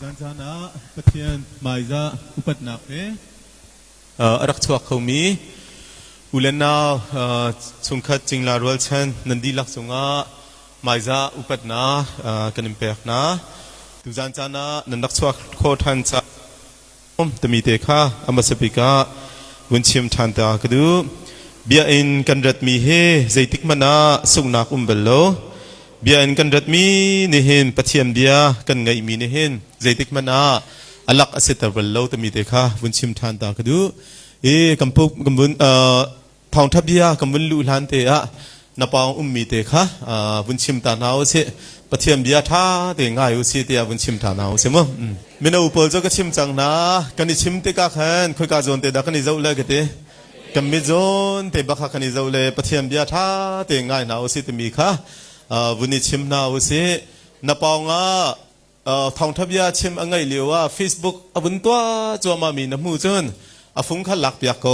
จานจานะปะเทียนหมายจะอุปนักรักชัวเขามีอุเลนาสุงขัดจิงลารวลเชนนันดีลักสุงะหมายจะอุปนักกันอิมเปกนะตุจานจานะนันรักชัวโคทันจะตมีเตค่ะอามาสปิกะวุนชิมทันตากดูเบียอินกันรัดมีเฮใจติกมานะสุงนักเบลโลเบียนกันรัดมีนี่เห็นปะเทียมเบียกันไงมีนี่เห็นใจติกมันอาอลักอเสตร์เราแต่มีเด็กค่ะวุ้นชิมทานตากดูกำปุกกำวุ้นทองทับเบียกำวุ้นลูลันเตะนับปองมีเด็กค่ะวุ้นชิมตานเอาเสปะเทียมเบียท่าเตะง่ายอุสิเตะวุ้นชิมทานเอาเสมั้งมินาอุปโภคก็ชิมจังนะกันนี่ชิมเตะก้าขันคุยกาโจนเตะดักกันนี่เจ้าเล่กเตะกันมิโจนเตะบักกันนี่เจ้าเล่ปะเทียมเบียท่าเตะง่ายนะอุสิเตมีค่ะวันนี้ชิมนาอุสินับปองทองทับยาชิมอังไงเลียวว่า Facebook วันตัวจัวมามีน้ำมูจนฟุ้งขันหลักเปียกโก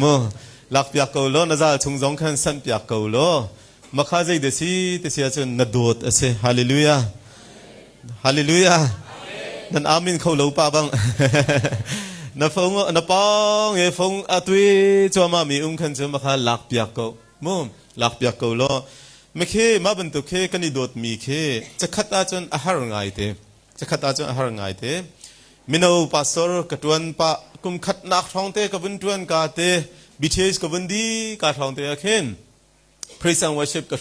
มั้งหลักเปียกโกล้อน่าจะชงจงขันสันเปียกโกล้อมาข้าใจเดซี่เดซี่จนนัดโดดเสฮาเลลูยาฮาเลลูยานั่นอามินเขาเล่าป้าบังนับฟงนับปองฟงตุยจัวมามีขันจนมาข้าหลักเปียกโกมั้งหลักเปียกโกล้อไม่เคมาบรรทุกเคกันนี่โดดมีเคจะขัดอาจนอาหารง่ายเตจะขัดอาจนอาหารง่ายเตมินาอุปสรกตัวนปะกุมขัดนักท้องเตกับวันตัวนกาเตบิเทสกับวันดีกาท้องเตอเคนพรีสังวชิบกระ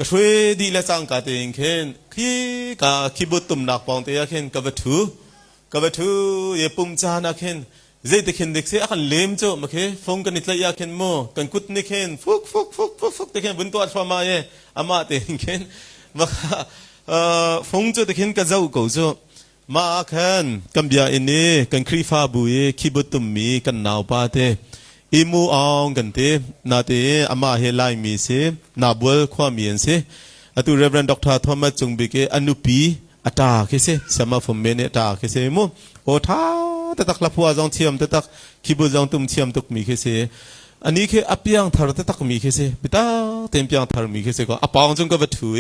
ช่วยดีและสังกาเตงเคนขี้บุตรตุ่มนักปองเตอเคนกับวัตถุเยปุ่มจานาเคนใจติเข็นเด็กเสียกันเลี้ยมโจมาเคฟงกันนิดละยาเข็นโมกันกุดนิเข็นฟุกติเข็นบนตัวฟ้ามาเยอามาเตงเข็นมาฟงโจติเข็นกันเจ้ากูโจมาเข็นกันเบียอินเนกันครีฟ้าบุยขี้บุตุมมีกันหนาวปาเตอิมูอองกันเตนาเตอามาเฮลัยมีเสนาบัวความมีเสอตุเรเบรนด็อกเตอร์ทอมัสจงบิเกอนุปีอัตาเคเสสมาฟมเมเนตาเคเสโมโอท้าแต่ตักลับหัวจงเทียมแต่ตักขีบุจงตุ้มเทียมตุกมีเคเสอันนี้คืออภิยังทาร์แต่ตักมีเคเสปิตาเต็มยังทาร์มีเคเสก็อปองจงก็วัตถุ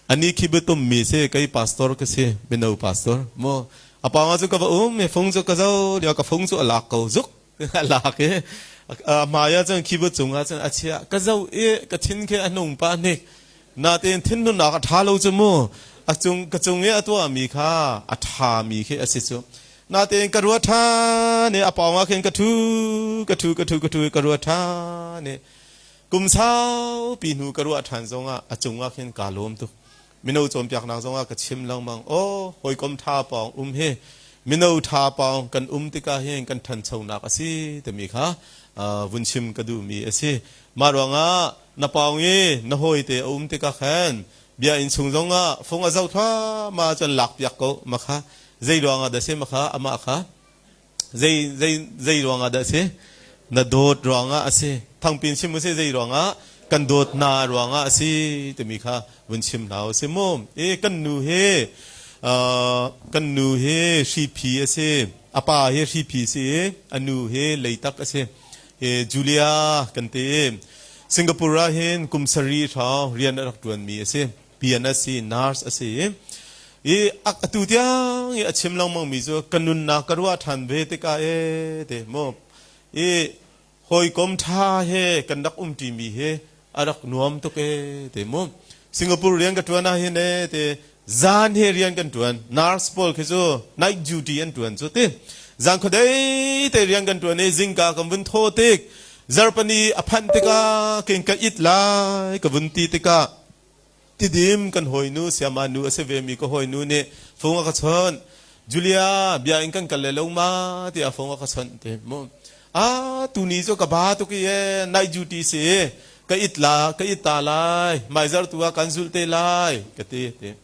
อันนี้ขีบุตุมมีเสก็อีพาสตอร์เคเสเป็นเอาพาสตอร์โมอปองจงก็ว่าเมฟงจงก็เจ้าเดี๋ยวก็ฟงจงหลักก็จุกหลักมายาจงขีบุจงอาจงอาเชียก็เจ้าก็ทิ้งแค่อันนุ่งปานิกนาเต็นทิ้งนุ่นนักท้าเราจมูกจงก็จงตัวมีค่าอัฐามีแค่อสิจุนาเตงกรัวท่าเนี่ยอปองว่าเข็นกระทูกรัวท่าเนี่ยกุมเช้าปีนูกรัวทานทรงจงว่าเข็นกาลมตุมินูโจมเปียกนางทรงกระชิมลังมังโอ้หอยกมท่าปองเฮมินูท่าปองกันติกาเฮงกันทันเชานักสิแต่มีค่ะวุนชิมกระดูมีสิมาดวงนาปองเย่นาหอยเตติกาแขนเบียอินชงทรงฟงเจ้าท่ามาจนหลักเปียกก็มาค่ะใจดวงอาเสมาค่ะอามาค่ะใจดวงอาเสนาโดดดวงอาเสทั้งปีนชิมมุสใจดวงกันโดดนาดวงอาเสแต่มีค่ะวันชิมหนาวเสมอกันนูเฮชีพีเสอาป้าเฮชีพีเสอนูเฮเลยตักเสจูเลียกันเตสิงคโปร์เฮนกุมสรีท้าเรียนรักดวนมีเสพีอันเสนาร์สเสอักตุเตียงชิมลองมองมิโซกันุนนักรัวทันเวติกาเดโมหอยกมท่าเฮกันดักตีมีเฮอารักนวมตุกเดโมสิงคโปร์เรียนกันตัวน่าเฮเนเดจานเฮเรียนกันตัวนาร์สปอลคือโซไนท์ดิวตี้กันตัวโซเตจานคนใดเตเรียนกันตัวเนจิงกากับวุนโทติกจาร์ปนีอภันติกาเก่งกับอิตไลกับวุนตีติกาที่ดิมกันหอยนูเสียมานูเสเวมีก็หอยนูเนี่ยฟงกระชนจูเลียเบียอินกันกันเลยลงมาที่ฟงกระชนเต็มตูนี้จะกับบาตุกี้นายจูตีเสียก็อิตลาก็อิตาลายไม่จาร์ตัวกันสุลเตลายก็เตะ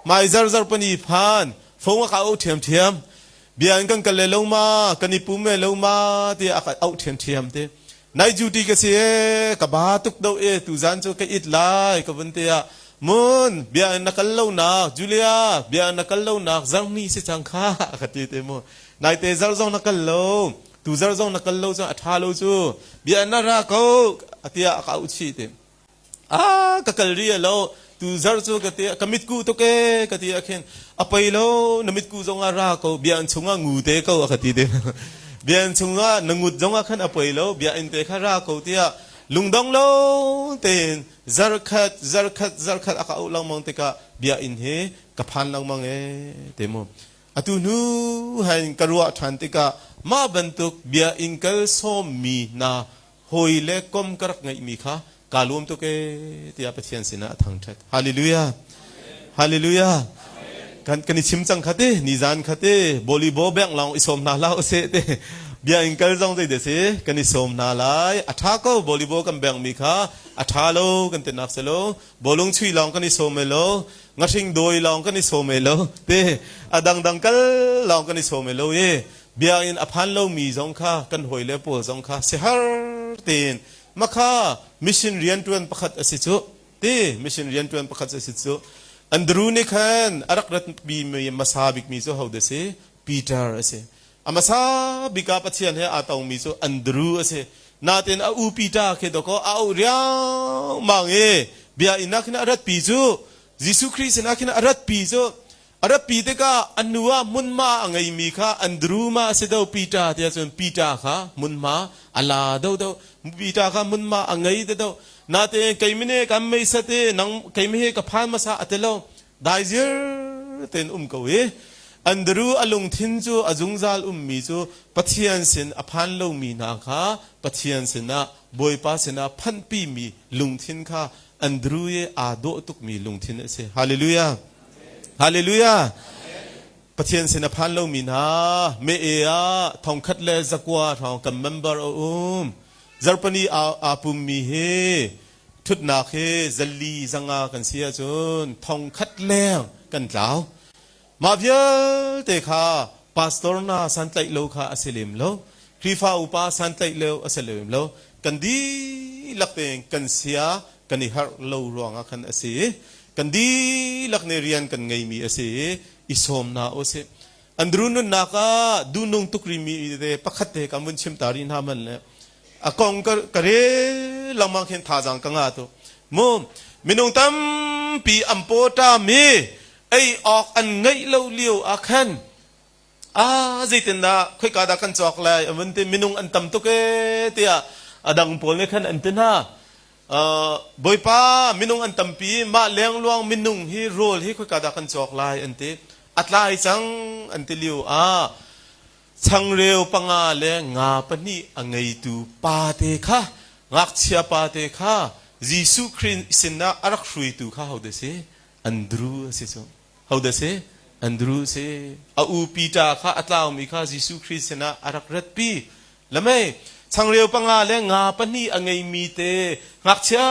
ไม่จาร์ปนีพันฟงก็เอาเทียมเบียอินกันกันเลยลงมากันนิปุเมลงมาที่เอาเทียมเตะนายจูตีก็เสียกับบาตุกดาวตุจันโจก็อิตลายกับวันเตียมุนเบียนักเล่านักจูเลียเบียนักเล่านักจังมีสิจังข้าขัดเตะมุนนายเตะจาร์จงนักเล่าตุจาร์จงนักเล่าจงอัฐาเล่าจูเบียนารักเขาเตียเขาอุชิเตะก็กลเรียเรา tu zar chu ka te kamit ku to ke ka ti a khen apai lo namit ku zonga ra ko bian chunga ngu te ko ka ti de bian chunga nangut zonga khan apai lo bia in te kha ra ko tia lungdong lo ten zarkhat aka ulang mong te ka bia in he ka phan lang mang e te mo atu nu han karwa than te ka ma bantuk bia in kal som mi na hoile kom karak ngai mi kha kalum to ke tia pathian sina thang that hallelujah hallelujah kan chim chang khate ni jan khate volleyball bang long isom na la se te bia in kal jong de se kan isom na lai atha ko volleyball kan bang mi kha atha lo kan te nak se lo bolung chui long kan isom me lo ngathing doi long kan isom me lo te adang dang kal long kan isom me lo ye bia in aphan lo mi jong kha kan hoile pol jong kha se har tin makha mission rian tuan pakhat asichu te mission rian tuan pakhat asichu andru ni khan arak rat bi me masabik mi so how de se peter ase amasa bika pathian he atong mi so andru ase naten a u peter ke to ko au ria mange bia inakina arat pi chu jisu christ inakina arat pi chu arat pi te ka anua munma angai mi kha andru ma se do peter te chon peter kha munma ala do peter kha munma angai de do nate kaimine kammei sate nang kaime ka phan masa atelo daizir ten ko we andru alung thin chu ajungjal mi chu pathian sin aphan lo mi na kha pathian sina boipa sina phan pi mi lungthin kha andru ye ado tuk mi lungthin ase hallelujah hallelujah pathian sina phan lo mi na me e a thong khat le zakwa thong kam member zarpani apum mi he thut na khe zalli zanga kan sia chun thong khat leng kan tlaw ma vial te kha pastor na san tlai lo kha aselim lo krifa upa san tlai lo aselim lo kan di lakten kan sia kan i har lo ronga khan ase kan di lakne rian kan ngai mi ase isom na ose andrunun na ka dunung tukri mi de pakhate kamun chim tari na man le akong kare lamang khen thajang ka nga to mo minung tam pi ampota mi ai ok an ngai lo liu akhan zaitin da khoi ka da kan chok lai amunte minung an tam to ke tia adang pol ne khan an tin ha boipa minung an tam pi ma leng luang minung hi role hi khoi ka da kan chok lai ante atlai chang ante liu chang reu panga le nga pani angai tu pa te kha ngak chia pa te kha jisu christ sinna arak hrui tu kha how de se andru se so how de se andru se u pita kha atlaw mi kha jisu christ sinna arak rat pi lamai chang reu panga le nga pani angai mi te ngak chia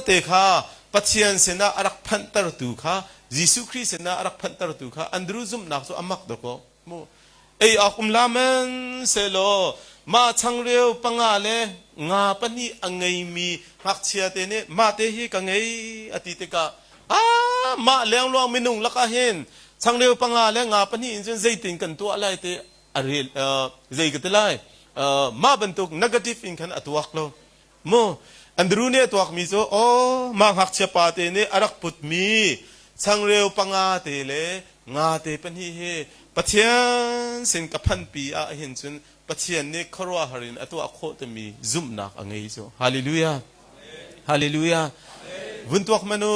te kha pathian sinna arak phantar tu kha jisu christ sinna arak phantar tu kha andru zum nak so amak do ko mo ei akum lamen selo ma changreu pangale nga pani angai mi hakchia te ne ma te hi ka ngai atite ka ma leng luang minung laka hen changreu pangale nga pani injun zaitin kan tu alai te aril zai ka telai ma bantuk negative in kan atwak lo mo andru ne atwak mi so ma hakchia pa te ne arak put mi changreu panga te le nga te pani he pathian sin kaphan pi a hin chun pathian ne khorwa harin atu akho te mi zum nak angai so hallelujah hallelujah vuntuak manu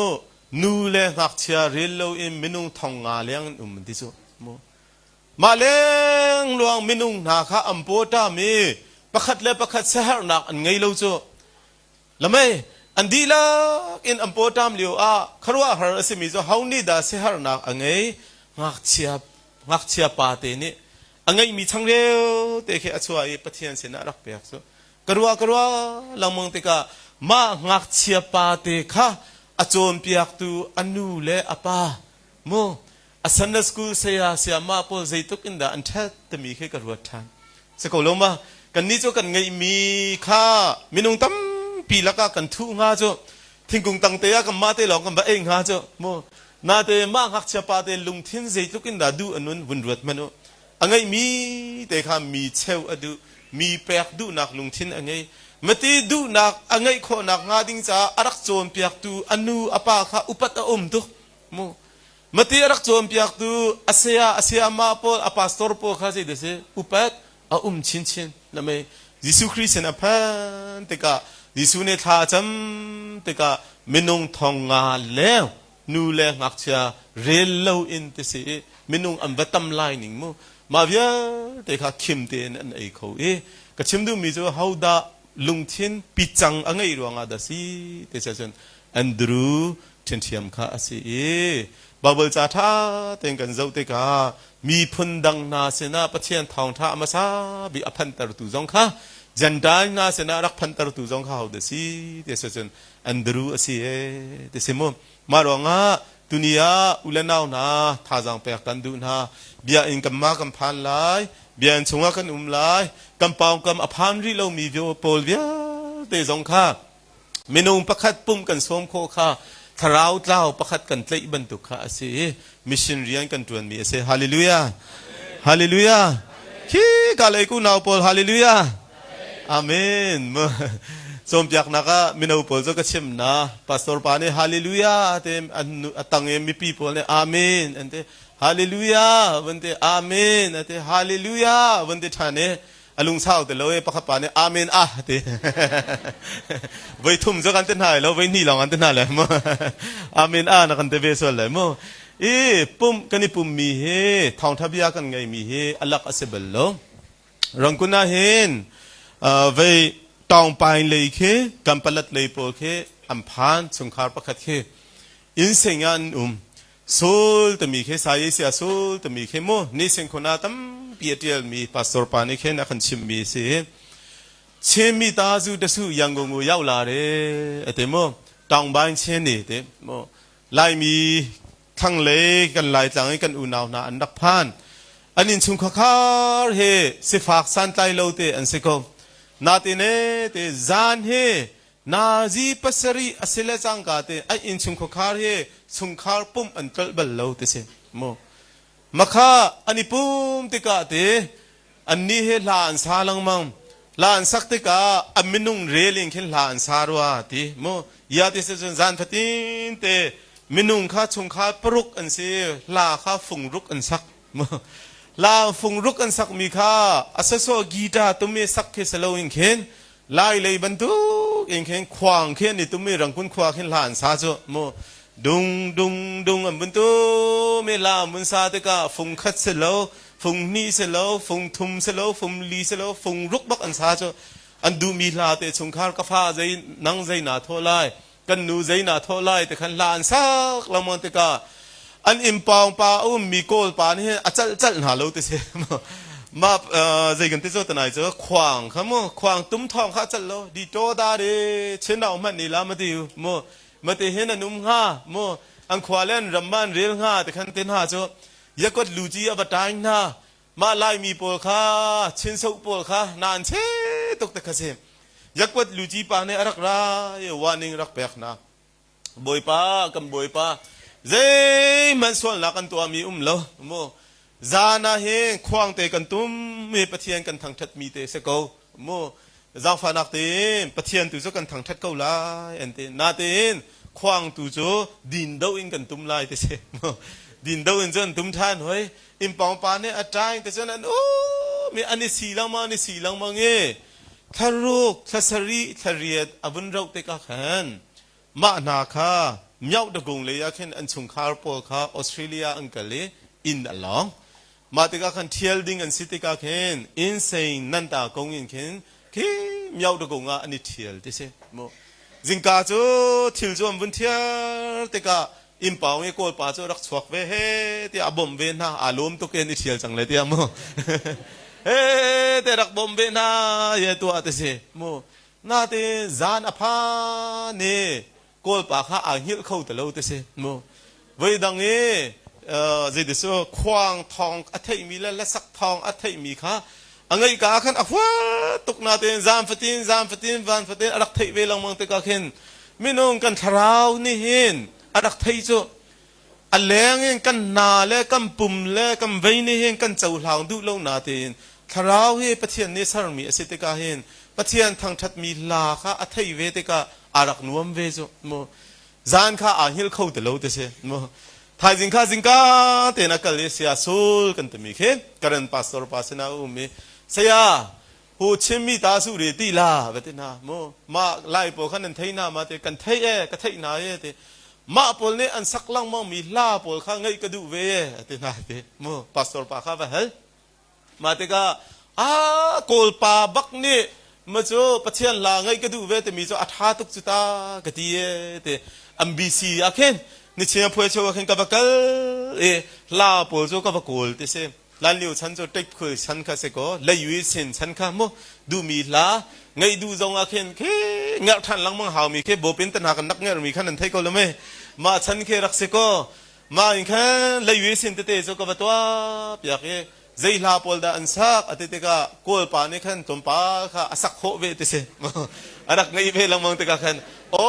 nu le ngak chia relo in minung thong nga leng ti so mo ma leng luang minung na kha ampota mi pakhat le pakhat sahar nak an ngai lo cho lamai andila in ampotam liu khorwa har asimi so hauni da sahar nak angai ngak chia pa te ni angai mi changreu te khe achua e pathian se na rak pek so karwa lamang te ka ma ngak chia pa te kha achon piak tu anu le apa mo asana school se ya ma pol zaituk inda antha te mi khe karwa than se ko loma kan ni cho kan ngai mi kha minung tam pi laka kan thu nga cho thingkung tang te ya kam ma te long kam ba e nga cho mo na te ma ngak chia pa te lungthin zaituk inda du anun vunruat mano angai mi te kha mi cheu adu mi pek du nak lungthin angai มติดูนักอังไงขอนักงาดิ้งจ้าอารักโจมเปียกตูอนูอปาข้าอุปัตอมตุโมมติอารักโจมเปียกตูอาเซียมาปอลอปาสตอร์ปอลข้าสิเดเซอุปัตชินชินนั่นไม่ยิสุคริสต์นะพันเตกะยิสุเนท่าจำเตกะมินุงทองงาแล้วนูเลงักเชียเรลเลวอินเตเซมินุงอันบัตตัมไลนิ่งโมมาเวียเตกะคิมเตนอันไอเขากะชิมดูมิโซฮาวดาลุงทินปิจังอังไงรวงอาดาสีเตเซชันอันดรูเทนเทียมข้าอาศัยบาเบิลจ่าท่าเต็งกันเจ้าเตกามีพุนดังนาเสนาประเทียนทองท่ามาซาบีอภันตรตุจงข้าจันดานาเสนารักพันตรตุจงข้าเอาเดสีเตเซชันอันดรูอาศัยเตเซมมารวงอาตุนียาอุลนาวนาท่าจังเปียกันดูนาเบียอินกัมมากัมพันไลเบียนชงว่ากันไลกัมปองกัมอภันริโลมีวิโอโปลเวียเตจงข้าเมนูประคัดปุ่มกันสวมโคข้าทาราวเล่าประคัดกันเตยบรรทุกข้าอาศัยมิชชันเรียนกันตัวนมีอาศัยฮาเลลูยาฮาเลลูยาคีกาเลยกูนาวโปลฮาเลลูยาอาเมนสมจากนักมินาอุปโภคก็ชิมนะพาสตอร์ปานี่ฮาเลลูยาเต็มอันตั้งเอ็มมีปีโปลเนี่ยอาเมนอันเตฮาเลลูยาวันเตอาเมนอันเตฮาเลลูยาวันเตท่านเนี่ยอลุงเศร้าแต่เราเอปะขับปานี่อาเมนเตไว้ทุ่มจะกันเต้นหายแล้วไว้นี่ลองกันเต้นหายเลยมั้งอาเมนนักกันเตเวสเลยมั้งปุ่มกันนี่ปุ่มมีเฮทองทับยากันไงมีเฮอัลลักอัสเบลโลรังกุน่าเห็นไว้ตองไปเลยเคกัมปลัดเลยโปเคอัมพานสงครามประคัดเคอินเสียงอันสูลตมีเคสายเสียสูลตมีเคโมนี่เสียงคนอาตัมเปียเตียลมีพาสตอร์ปานิเคนักชิมมีเสียเชมีตาสูดสูยังงงูยาวลาเรเตโมตองบานเชนี่เตโมลายมีทั้งเล่กันลายจังกันอุณาวนาอันดับพานอันนี้ชุมข้าเฮสิฝากสันไตโลเตอันเสกนาติเนเตจานเฮนาจีปัสรีอสิเลจังกาเตไออินชุมข้าเฮชุมข้าปุ่มอันตรบัลโลเตเสโมมาข้าอันนี้ปุ่มติกาเตอันนี้เฮลานซาลังมังลานสักติกาอันมินุงเรลิงเฮลานซารวาติโมยาติเสจนจานฟตินเตมินุงข้าชุมข้าปรุกอันเสลาข้าฟุงรุกอันสักโมลาฟุงรุกอันสักมีข้าอาศัยโซกีตาตุเมสักเคสโลอิงเคนลายเลยบรรทุกอิงเคนขวางเคนนี่ตุเมรังคุนขวางเคนลานซาโจโมดุงอันบรรทุกเมลามุนซาเตกาฟุงคัดเสโลฟุงนี่เสโลฟุงทุมเสโลฟุงลีเสโลฟุงรุกบักอันซาโจอันดูมีลาเตชงคาร์กฟ้าใจนังใจนาทอไลกันนูใจนาทอไลแต่ขันลานซักละมันเตกาอันอิมปองปามีโกลปานี่จัลหาโลติเสมาใจกันที่โจตนายเจอขวางขโมขวางตุ้มทองข้าจัลโลดีโจดาเดเช่นเอามันนี่ละมาติวโมมาติเห็นนุ่มห้าโมอันขวาเล่นรำบ้านเรียลห้าแต่ขันเต้นห้าโจยากดลูจีอวตารน่ามาไล่มีโปลข้าชินสุโปลข้านานเชตกตะกเสมยากดลูจีปาเนี่ยรักร้ายวานิงรักเปียกนะบอยป้ากับบอยป้าเจ้มันส่วนหลักกันตัวมีโลโมจานาเฮงควางเตกันตุ้มมีปะเทียนกันทางทัดมีเตสกโมจางฟานักเตปะเทียนตุจกันทางทัดเกาลายอันเตนาเตนควางตุจดินดาวอินกันตุ้มลายเตเสโมดินดาวอินจนตุ้มท่านเฮ้ยอิมปองปานเนี่ยอาจารย์แต่ฉะนั้นโอ้มีอันนี้สีลังมาเงี้ยทารุกทาสรีทาเรียดอบุญเราเตกะขันมานาคาเมียวดกงเลยอยากเห็นอันชุงคาร์ปอลคาออสเตรเลียอังกฤษอินอลองมาติกาขันเทียลดิ้งอันสิติกาเห็นอินเซนนันตากงอินเห็นคีเมียวดกงอันนี้เทียลที่เสโมจิงกาจูทิลจูอันบุญเทียลติกาอิมปาวเอโกลปาจูรักสวกเวเฮที่อาบอมเวน่าอารมณ์ตุกเอ็นเทียลจังเลยที่อาโมเฮ้แต่รักบอมเวน่าเยตัวที่เสโมน่าที่จานอภาเนโกลปาข้าอ่างฮิลเข้าแต่เราที่เสโมเวดังเอจะได้สู้ควางทองอัฐิมีและสักทองอัฐิมีค่ะอังไงกาขันอควาตุกนาเตนจามฟตินวันฟตินอักไทเวลังมังเตกาเข็นมินงกันทราวนี่เห็นอักไทโจอันแรงเองกันนาเล่กันปุ่มเล่กันเวนี่เห็นกันเจ้าหลางดูเล่านาเตนทราวเฮปะเทียนเนสารมีอสิเตกาเห็น ปะเทียนทางทัดมีลาค่ะอัฐิเวติกาอารักนวมเวจโมจานค่ะอาหิลเข้าแต่เราแต่เช่โมทายจิงค่ะเตนักเลเซียสูลกันแต่มีเข้การันพาสตอร์พาสนาอุมีเสียหูชิมมีตาสุเรติลาเวตินาโมมาไล่ปอขันนันไทยนามาเตกันไทยกันไทยนาเตมาปอลเนี่ยอันสักลังมั่งมีลาปอลข้างไงกระดูเวเตนาเตโมพาสตอร์พาข้าไปเฮลมาเตก็โกลปาบักนี่มาโจปะเทียนลาไงก็ดูเวแต่มีโจอัฐาตุกจุตากะตีเตอัมบีซีอาเคนนี่เชียงพวยโจอาเคนกับกัลลาโปโจกับโกลเตเซลานลิวฉันโจเต็กคุยฉันข้าเสกเลยอยู่เส้นฉันข้าโมดูมีลาไงดูจงอาเคนเคเงาทันหลังมังหาวมีเคโบเป็นตันหากันนักเงามีขันนันไทยก็เลยไหมมาฉันเครักเสกมาอีกแค่เลยอยู่เส้นเตโจกับตัวเปียกใจลาปอลดาอันซักอติเตกะโกลปานี่ขันตุมปาค่ะสักโคเวติเสอันนักไงเวลังมังเตกะขันโอ้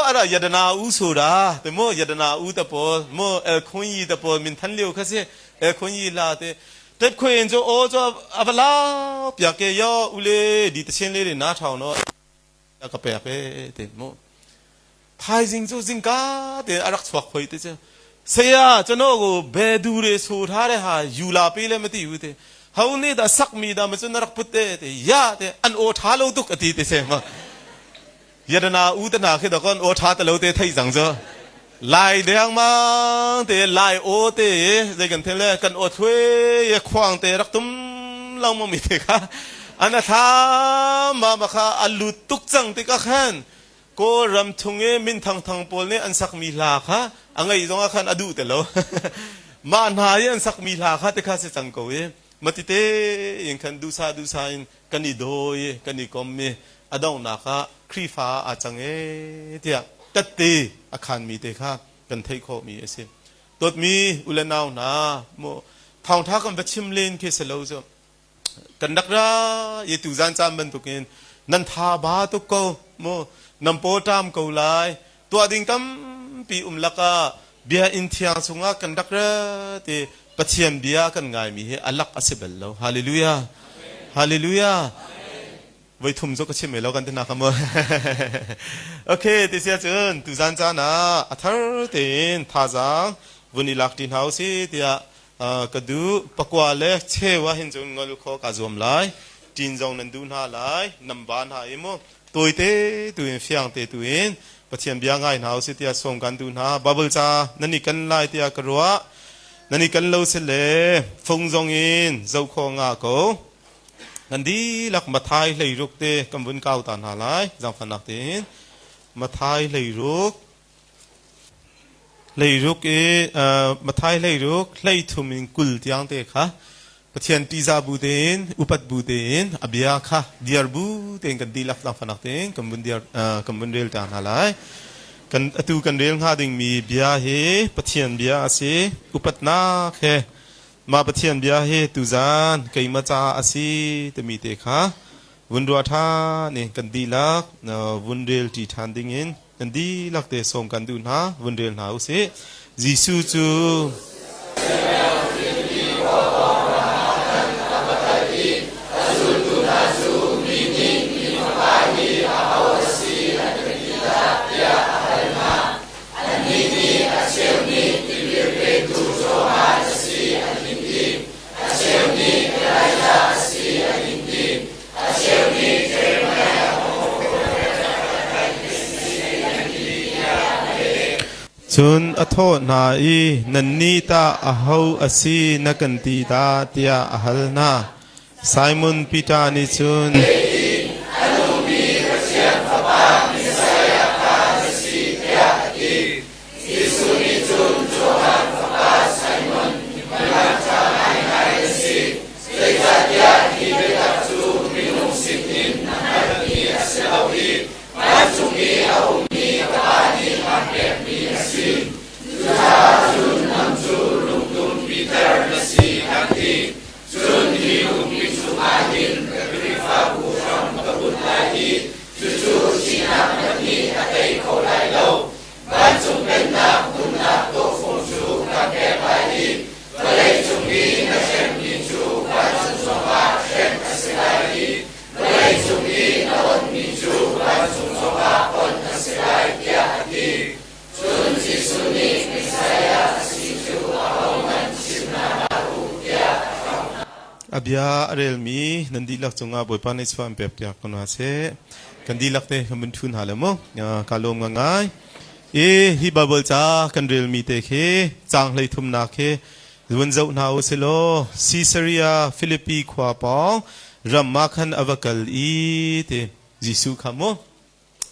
อะไรยาดนาอูสุดาแต่โมยาดนาอูตะปอลโมเอลคุยตะปอลมินทันเลียวค่ะสิเอลคุยลาเตเต็บคุยนโจโอโจอับลาเปียกเกยออุเลดีตเชนเลรีนาทาวโนแล้วก็เปียกเตโมพายจิงโจจิงกาเตอันนักสวักคุยเตเจเสียจนโอ้กูเบดูเรสูท่าเรหายูลาปีเลไม่ติอยู่เตเขาเนี่ยแต่สักมีดามันจนนรักพุทธเตยาเตอันโอท่าเราตุกอดีตเสมายาดนาอูตนาคือตะกอนโอท่าตะเราเตไทยสังเจลายเดียงมังเตลายโอเตใจกันเทเลกันโอทเวยควางเตรักตุ้มเราไม่มีเตค่ะอันนั้นท่ามาค่ะอัลลุตุกจังเตกะขันก็รำทุงมินทางปอลเนี่ยอันสักมีลาค่ะอังไงตรงอาคารอดูแต่แล้วมาหนายันสักมีลาค่ะแต่ข้าเสียจังกูมาติเตยังคันดูซาอินกันนี่โดยกันนี่กอมเมอดองนักครีฟ้าอาจังเทียตัดเตอาคารมีเตค่ะกันไทยโคมีเอเซตัวมีอุลนาวนาโมทางท่ากันไปชิมเลนเคสเลวจ้ะกันนักราเยตุจานจามบันตุกินนันทาบาตุกโกโมนัมโปตามกูไลตัวดิ่งตั้มปีลักเบียอินเทียงสุงากันดักเรติปะเทียนเบียกันไงมีอัลลักอัสเบลแล้วฮาเลลูยาฮาเลลูยาไว้ทุ่มจกชิมแล้วกันที่นักขโมยโอเคที่เสียจนตุจันจานะอัธร์ตินท่าจังวันนี้ลักดินเฮาสิที่กระดูปกวาเล็กเชว่าเห็นจงงอลุขอกาจอมไลจีนจงนันดูน่าไลนำบานหายโมตัวเตตัวเองเฟียงเตตัวเองปะเทียนเบียงไงหนาวสิที่ส่งกันดูนะบับเบิลจ้านั่นนี่กันไล่ที่กระรัวนั่นนี่กันเล่าเสลฟงจงอินเจ้าของอาโกนั่นดีหลักมาทายเลยรุกเตกำบุญเก่าตานหาไลจังฟันนักเตนมาทายเลยรุกมาทายเลยรุกเลยทุ่มินกุลที่ยังเตค่ะปะเทียนตีซาบูเตนอุปัตบูเตนอเบียค่ะเดียร์บูเตนกันดีหลักจังฟันนักเตนกำบุญเดียร์กำบุญเรียลตานหาไลกันตูกันเรียงหาดิ่งมีเบียเฮปะเทียนเบียอาศัยอุปัตนาเฮมาปะเทียนเบียเฮตุจานไก่มาจาอาศัยตมีเตค่ะวุนรัวท่าเนี่ยกันดีลักวุนเรียลที่ทานดิ่งอินกันดีลักเตส่งกันดูนะวุนเรียลหาอุเสจิสูจูจนอโทนาอีนันนีตาอาหาอาศีนักันตีตาเตียอาฮัลนาไซมอนปีตานิจุนจ บยาเรลมีนันดีลักจงอาบอยปานในสวามเปียกจากคนอาเซกันดีลักเตคำบุญทุนหาเลมกาลมง่ายฮิบาเบิลจ้ากันเรลมีเตเคจางเลยทุมนาเควันเจ้าหนาวเซโลซีซาริอาฟิลิปปีขวาปองรัมมาคันอวกัลอีเตจิสุขาม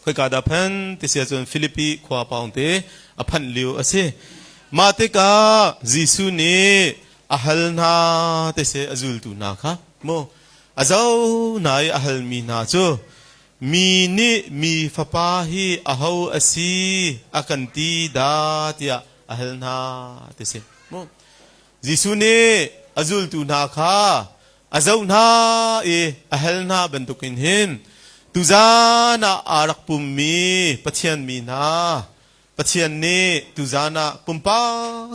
ค่อยกาดาพันเตเสียจนฟิลิปปีขวาปองเตอพันเลียวอาเซมาเตกาจิสุเนอาฮัลนาเตเสอจุลตูนาค่ะโมอาเจ้านายอาฮัลมีนาจูมีนิมีฟปาฮีอาฮาวอสีอากันตีดาเตียอาฮัลนาเตเสโมจิสุเนอจุลตูนาค่ะอาเจ้านาอาฮัลนาบรรทุกินหินตุจานาอารักปุมมีปัจเจียนมีนาปัจเจียนนี้ตุจานาปุมป้า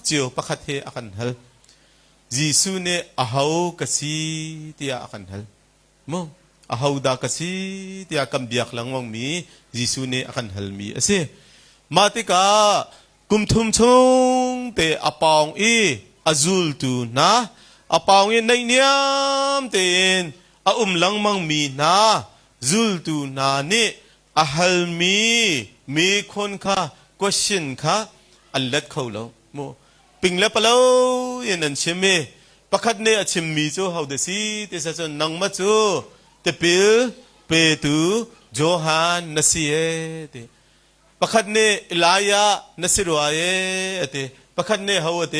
เจียวปะคัดเฮอากันฮัลจิสุเนอาฮาวกสีเตียอากันฮัลโมอาฮาวดากสีเตียกัมเบียกหลังวังมีจิสุเนอากันฮัลมีเอมาติกากุมทุมชงเตอปองอาจุลตูนะอปองในเนียมเตนอาหลังมังมีนาจุลตูนานี่อาฮัลมีคนค่ะ question ค่ะอันเล็ดเขาแล้วโมปิงเล็บเล่ายันนั่นเชื่อมปะคัดเนี่ยชิมมีจูเขาเดซี่เตสจนนังมาจูเตปิลเปตูโจฮันนัสเยเตปะคัดเนี่ยอิลายานัสรวายเตปะคัดเนี่ยเขาเต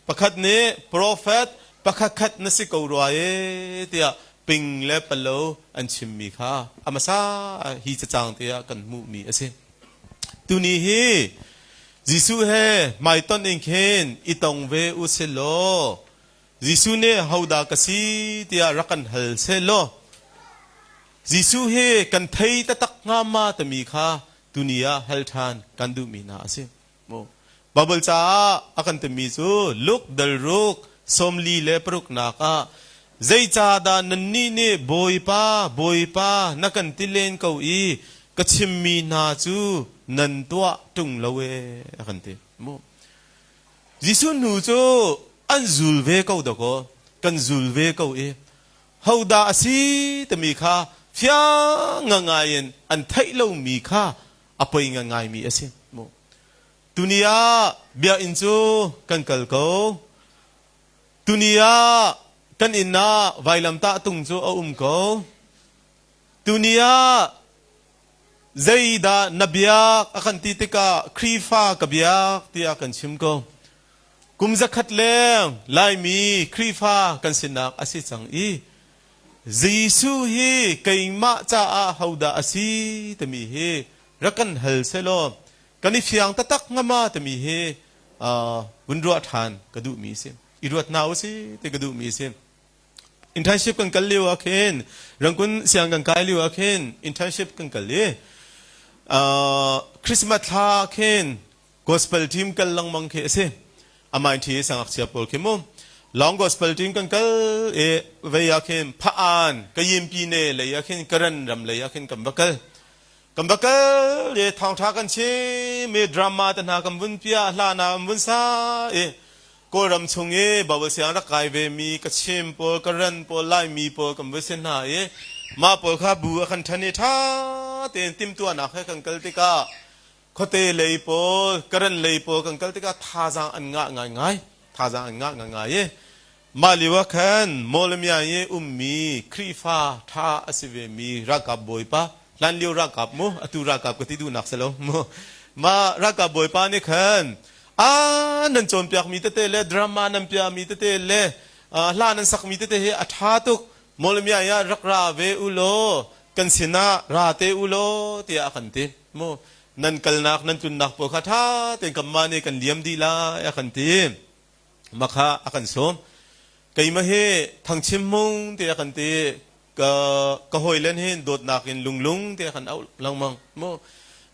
ปะคัดเนี่ยโปรเฟตปะคัดนัสกอรวายเตยปิงเล็บเล่าอันชิมมีค่ะอามาซาฮีจะจางเตยกันมุมีเอเซตุนี้ฮีจิสุเฮไม่ต้นเองเคนอิตงเวอุเซโลจิสุเนฮาวดากสีเตียรักันฮัลเซโลจิสุเฮกันไทยตะตักงามาตมีค่ะดุนียาฮัลทานกันดูมีนาเซโมบับเบิลจ้าอากันตมีจูลุกเดลรุกสมลีเลปรุกนาคาใจจ้าดานันนี่เนบอยป้านักันติเลนเกาอีกชิมมีนาจูนันตัวตุงละเวกันเตโมจิสุนูจูอันจูลเวเกาดก็กันจูลเวเกาฮาวดาสีตมีค่ะเฟียงง่ายอันไทยเรามีค่ะอภัยง่ายมีเอสิโมตุนียาเบียอินจูกันกัลเกาตุนียากันอินนาไวลัมตาตุงจูเอาเกาตุนียาใจดานบียกอาคันติติกาครีฟ้ากับบียกที่อาคันชิมก็กุมจักขัดเลงลายมีครีฟ้ากันสินักอาศิจังอีจิสุฮีไกมาจ้าฮาวดาอาศิตมีเฮรักันฮัลเซโลกันอิฟยังตะตักงามาตมีเฮวุนรัวทานกระดูมีเสียอีรัวนาวสิแต่กระดูมีเสียอินเทอร์ชิพกันกันเลี้ยวเคนรังกุนเสียงกันกายเลี้ยวเคนอินเทอร์ชิพกันกันเลี้ยคริสต์มาสท่าเคนกอสเปลทีมกันลังมังเคเซอามาอินทีสังอักเสียปอลเคมลองกอสเปลทีมกันกันเวียเคนพะอานกยิมปีเนเลยเคนกรันรำเลยเคนกัมบักลทางทากันเชมีดราม่าตันหากัมบุญพิยาลานาบุญซาก็รำชงบ่าวเสียงรักไก่เวมีกระเชมปอลกรันปอลไลมีปอลกัมบุญเสนามาปอลข้าบัวขันทันท่าเต็มติมตัวนักให้กันกัลติกาเขาเตะเลยปอลกรันเลยปอลกันกัลติกาท่าจางอันง่ายท่าจางอันง่ายมาลิวะขันมอลมีอุมมีครีฟ้าท่าอสิเวมีรักกับบอยป้าลันเลียวรักกับมูอตุรักกับก็ที่ดูนักเสลมูมารักกับบอยป้านี่ขันนั่นโจมเปียกมีเตเลดราม่านั่นเปียมีเตเลลานันสักมีเตเฮอัฐาตุกมอลมีรักราเวอุโลกันสินาราเตอุโลเตียขันเตโมนันกัลนักนันจุนนักปกคาเต็งกัมมานีกันเลี้ยมดีลาขันเตมาค่ะขันสมไก่มาเฮทางชิมมุงเตียขันเตก็หอยเล่นเห็นโดดนักเห็นลุงเตียขันเอาลังมังโม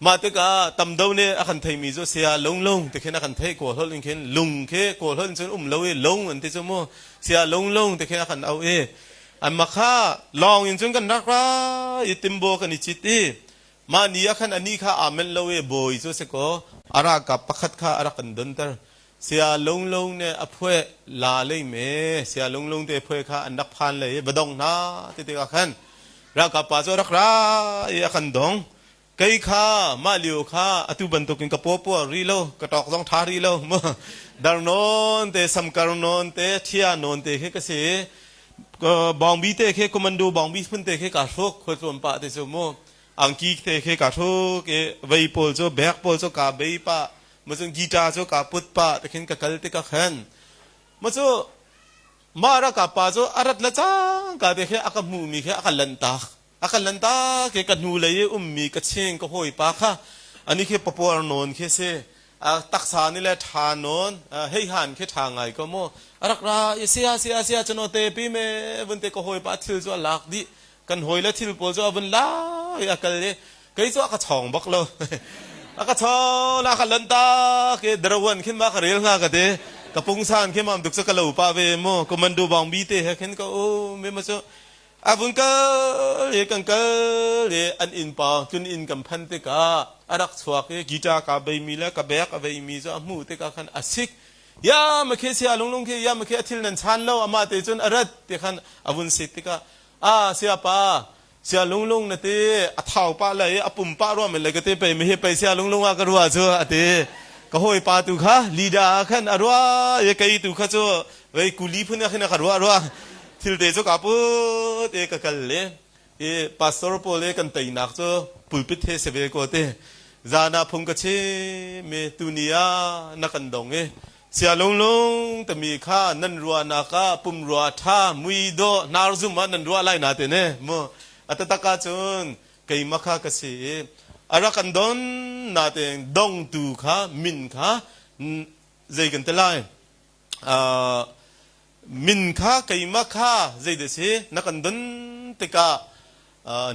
มาเตกาตำเดาเนี่ยขันไทยมีโจเสียลงแต่แค่นักขันไทยกวดเฮลิงเห็นลุงแค่กวดเฮลิงจนเลวลงอันที่จะโมเสียลงแต่แค่นักขันเอาอันมาข้าลองยิงจนกันรักร้ายติมโบกันอิจิตมาเนียขันอันนี้ข้าอาเมนเลวบ่อยโจเสกอารักกับปักขัดข้าอารักกันดนเตอร์ เสียลงเนี่ยอภัยลาเลยเมเสียลงเตะอภัยข้าอันดับพันเลยบดงนะเตะกันขันรักกับป้าโจรักราอยขันดงไก่ข้ามาเลียวข้าอตุบันตุกินกับปัวรีโลกระตอกต้องทารีโลมั้งดาร์นนเตะสัมการนนเตะเทียนนเตะแค่เสียบองบีเตะแค่คอมมานโดบองบีพุ่นเตะแค่กาทุกคนส่วนป้าเตะสมอังกีเตะแค่กาทุกเวย์โพลโจแบกโพลโจกาเบย์ป้ามาส่งกีตาร์โจกาพุทป้าแต่เห็นกับกัลเตะกับขันมาส่งมารักกับป้าโจอารัดละจ้างกาเตะแค่อักมูมีแค่อักลันตาแค่กันหูเลยมีกระเชงก็หอยป้าค่ะอันนี้แค่ปปวรนนแค่เสตักษานี่แหละทานนให้หันแค่ทางไงก็โมรักราเสียจนเตปีเมวันเตก็หอยป้าทิลจวนหลักดิกันหอยและทิลโปจวนวันละอยากกันเลยก็ยิ่งอักช่องบักเลยอักช่องนักลันตาแค่ดรวันขึ้นมาขเรียงงากันเตกับปุงซานแค่มาดุกสกัลลูป้าเวโมก็มันดูบางบีเตเห็นก็โอ้ไม่มาจ้อาบุญก็เรียกันก็เรียอันอินปาจุนอินกับพันเตกาอารักสวกกีตาร์กับใบมีแล้วกับแบกกับใบมีจ้ามูเตกาขันอาศิกยามาเคสียลงเคยามาเคทิลนันชันแล้วอามาเตจุนอารัดเตขันอาบุญสิเตกาเสียป้าเสียลงนะเตอเท้าป้าเลยอปุ่มป้าร่วมเลยก็เตไปไม่ให้ไปเสียลงก็รัวจ้าเตก็หอยป้าตุค่ะลีดาขันรัวยังไงตุค่ะจ้าไว้กุลีพุ่นขันรัวทิลเตจกับปุ๊ดกันเลยพาสตอร์พอลกันตีนักจ้าปุลปิดเทเสเวกโตจานาพงกเชเมตุนียนักันดงเสียลงแต่มีข้านันรัวนักปุ่มรัวท่ามุยโดนาร์ซุมันนันรัวไล่นาเตเน่โมอัตตะกาจนไก่มาข้ากเสอารักันดอนนาเตงดงตูข้ามินข้าใจกันเตลัยมินข้าไก่มาข้าใจเดชนักกันดอนเตกา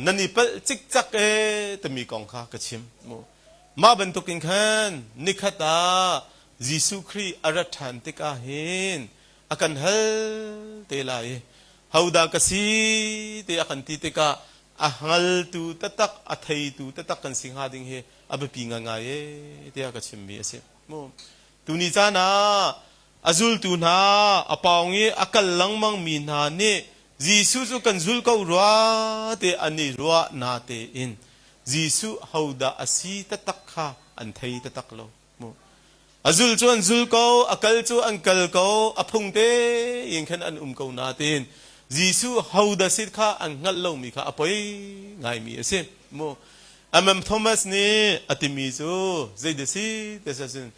นันนี่เปิลจิกจักแต่มีกองข้ากระชิมมาบรรทุกินขันนิคตายิสุครีอารัฐานเตกาเห็นอากันเฮเตลายฮาวดากสีเตอากันตีเตกาอาฮัลตูตะตักอาไทตูตะตักกันสิงหาดิงเฮอาเบปิงงายเตอากระชิมมีเอเซโมตูนิจานาอาซุลตูนาอาปองเออากัลลังมังมีนาเนยิสุจุกันซุลกาวรัวเตอันนี้รัวนาเตอินยิสุฮาวดาอาซีตะตักข้าอันไทตะตักโลโมอาซุลจวนซุลกาวอากัลจวนอันกัลกาวอาพงเตยังขันอันกาวนาเตนยิสุฮาวดาสิทข้าอันงัดโลมีข้าอภัยไงมีเอเซโมอามัมทอมัสนี่อติมิโซใจเดสิเดซัน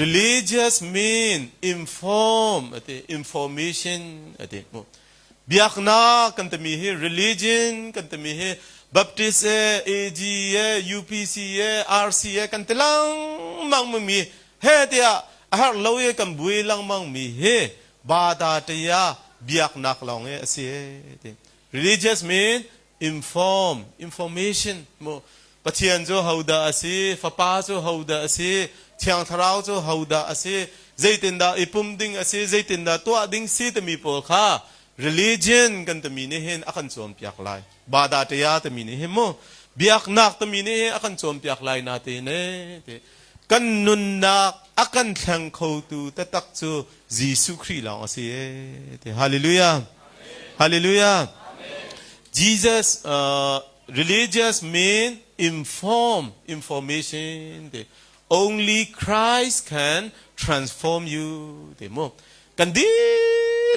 religious mean inform information โมbiak na kan tami he religion kan tami he baptist ag upc rc kan telang mang mi he tia har loye kan bui lang mang mi he bada tia biak nak long ase religious mean information mo pathian jo hauda ase fapa jo hauda ase thiang tharau jo hauda ase zaitinda ipum ding ase zaitinda to ding si tami pol kha religion kan tami ne hen akan chom piak lai bada te ya tami ne he mo biak nak tami ne he akan chom piak lai na te ne te kan nun nak akan thang kho tu ta tak chu jisu khri lang ase te hallelujah hallelujah jesus religious mean information te only Christ can transform you te mo kan di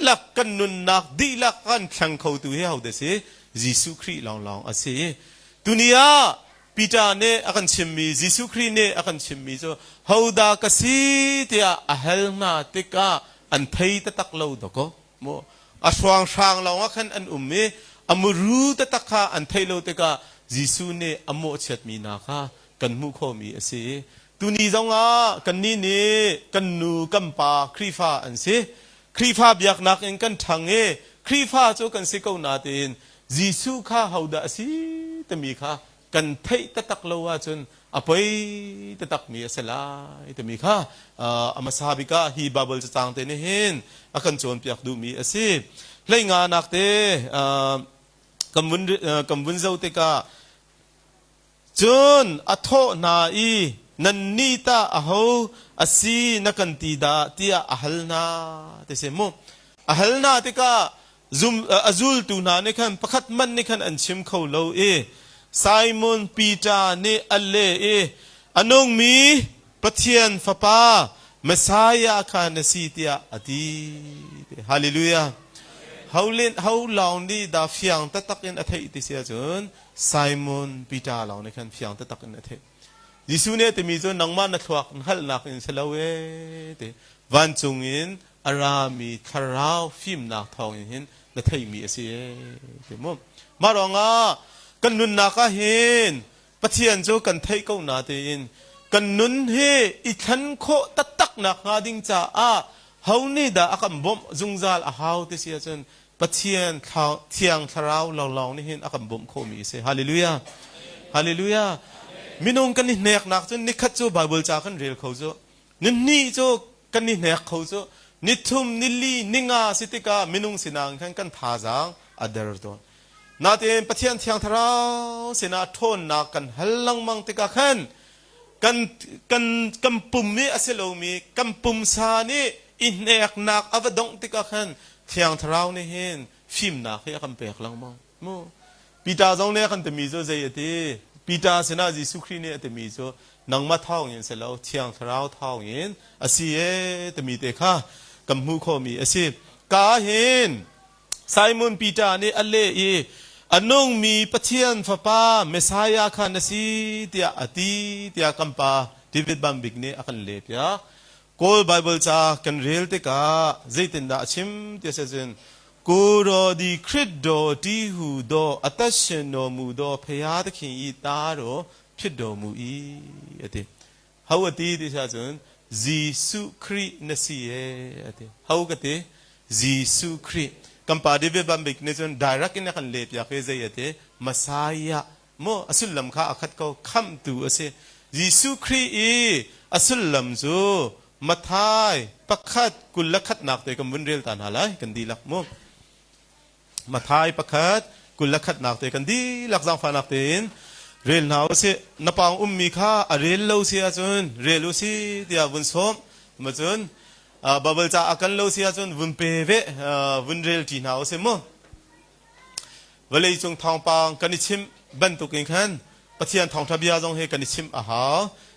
ลักกันนุนนักดีลักกันช่างเขาตัวเฮาเดเซยิสุคริลองอาเซตุนียาปีจาเนอากันชิมมียิสุคริเนอากันชิมมีโซฮาวดากสีเตียอาเฮลนาเตกาอันไทยตะตักเลาดก็โมอาสว่างช่างเราว่าขันอันเมอมรูตะตักข้าอันไทยเลาเตกายิสุเนอโมเชตมีนาข้ากันมุขมีอาเซตุนีจงอากันนี่เนกันนูกัมปาครีฟ้าอันเซครีฟ้าบิกนักเองกันทังครีฟ้าโจกันสิกาวนาเตนยิสุข้าฮาวดาสีตมีข้ากันไทยตะตักเลวจนอภัยตะตักมีเสลายตมีข้าอามาสาบิกาฮีบาเบิลจะจางเตนเห็นอากันโจนเปียกดูมีอาศัยเล่งานนักเตกำวุ้นเจ้าเตกาจนอัทโธนาอี นันนี่ตาอาหูอาศีนักันตีดาที่อาฮัลนาเตเสมุอาฮัลนาที่ก็azul tu na ne khan pakhat man ne khan an chim kho lo Simon Peter ne alle anong mi pathian fapa Messiah khan sitia ati hallelujah haulin haulaung ni da fiang ta takin athai ti sia chun Simon Peter laung ne khan fiang ta takin athai Jisu ne te mi chun nangma na thwak hal nak in selawe te van chungin arami tharau phim nak thong in na thai mi ase te mo maronga kan nun na ka hin pathian jo kan thai ko na te in kan nun he I than kho tatak nak nga ding cha a hauni da akam bom zungzal a hau te sia chun pathian thiang tharau law ni hin akam bom kho mi se hallelujah hallelujah minung kan ni nek nak chun ni khat chu bible cha kan rel kho jo ni jo kan ni nek kho jo ni thum ni li ninga sitika minung sinang kan tha jang adar don na te pathian thiang tharau sina thon na kan hallang mang tika khan kan pum mi aselo mi kan pum sa ni inek nak avadong tika khan thiang tharau ni hin phim na khe kan pek lang mang mo pita jong ne kan te mi zo zai ati pita sina Jesu Christ ne te mi zo nang ma thau yin se lo thiang tharau thau yin asi te mi te kha kam mu kho mi asi ka hin Simon Peter ni alle anong mi pathian fapa Messiah khan asi tia ati tia kampa David bambik ne akan lep ya kol Bible cha kan rel te ka zaitin da chim tia se jen kuro di khriddo ti hu do atashin no mu do phaya ta khin I ta ro phit do mu I ati how ati ti sa jen Jesu Christ na si ati how ka te Jesu Christ kampa David bambik ne jon direct in kan lep ya khe zai ate Messiah mo asulam kha akhat ko kham tu ase Jesu Christ asulam zo mathai pakhat kulakhat nak te kam bunrel tan halai kan dilak mo mathai pakhat kulakhat nak te kan dilak jang fanak ten rel naw se napang ummi kha arel lo sia chun relu si tia bun som ma chun babal cha akan lo sia chun vun pe ve vun rel ti naw se mo walei chung thong pang kan chim ban tu kin khan pathian thong thabia jong he kan chim a ha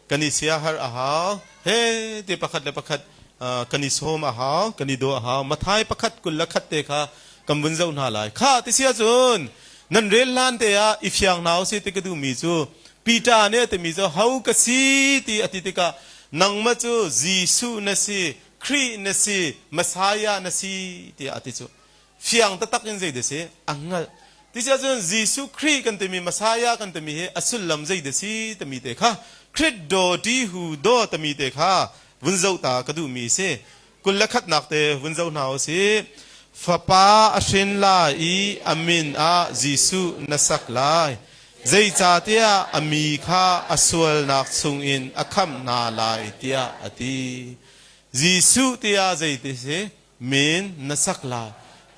kan sia har a ha he te pakhat le pakhat kan som a ha kan do a ha mathai pakhat kul lakhat te kha kam bun zau na lai kha ti sia chun nan rel lan te ya ifyang naw se te ka du mi chu Peter ne te mi zo hau ka si ti ati te ka nang ma chu Jesu na si Christ na si Messiah na si ti ati chu fiang ta takin zai de se angal ti sia chun Jesu Christ kan te mi Messiah kan te mi he asulam zai de si te mi te kha Christ do ti hu do te mi te kha vun zau ta ka du mi se kul lakhat nak te vun zau naw se fapa ashin la I amin a Jesu na sak lai zai cha tia ami kha aswal nak chung in akham na lai tia ati Jesu tia zai te se min na sak lai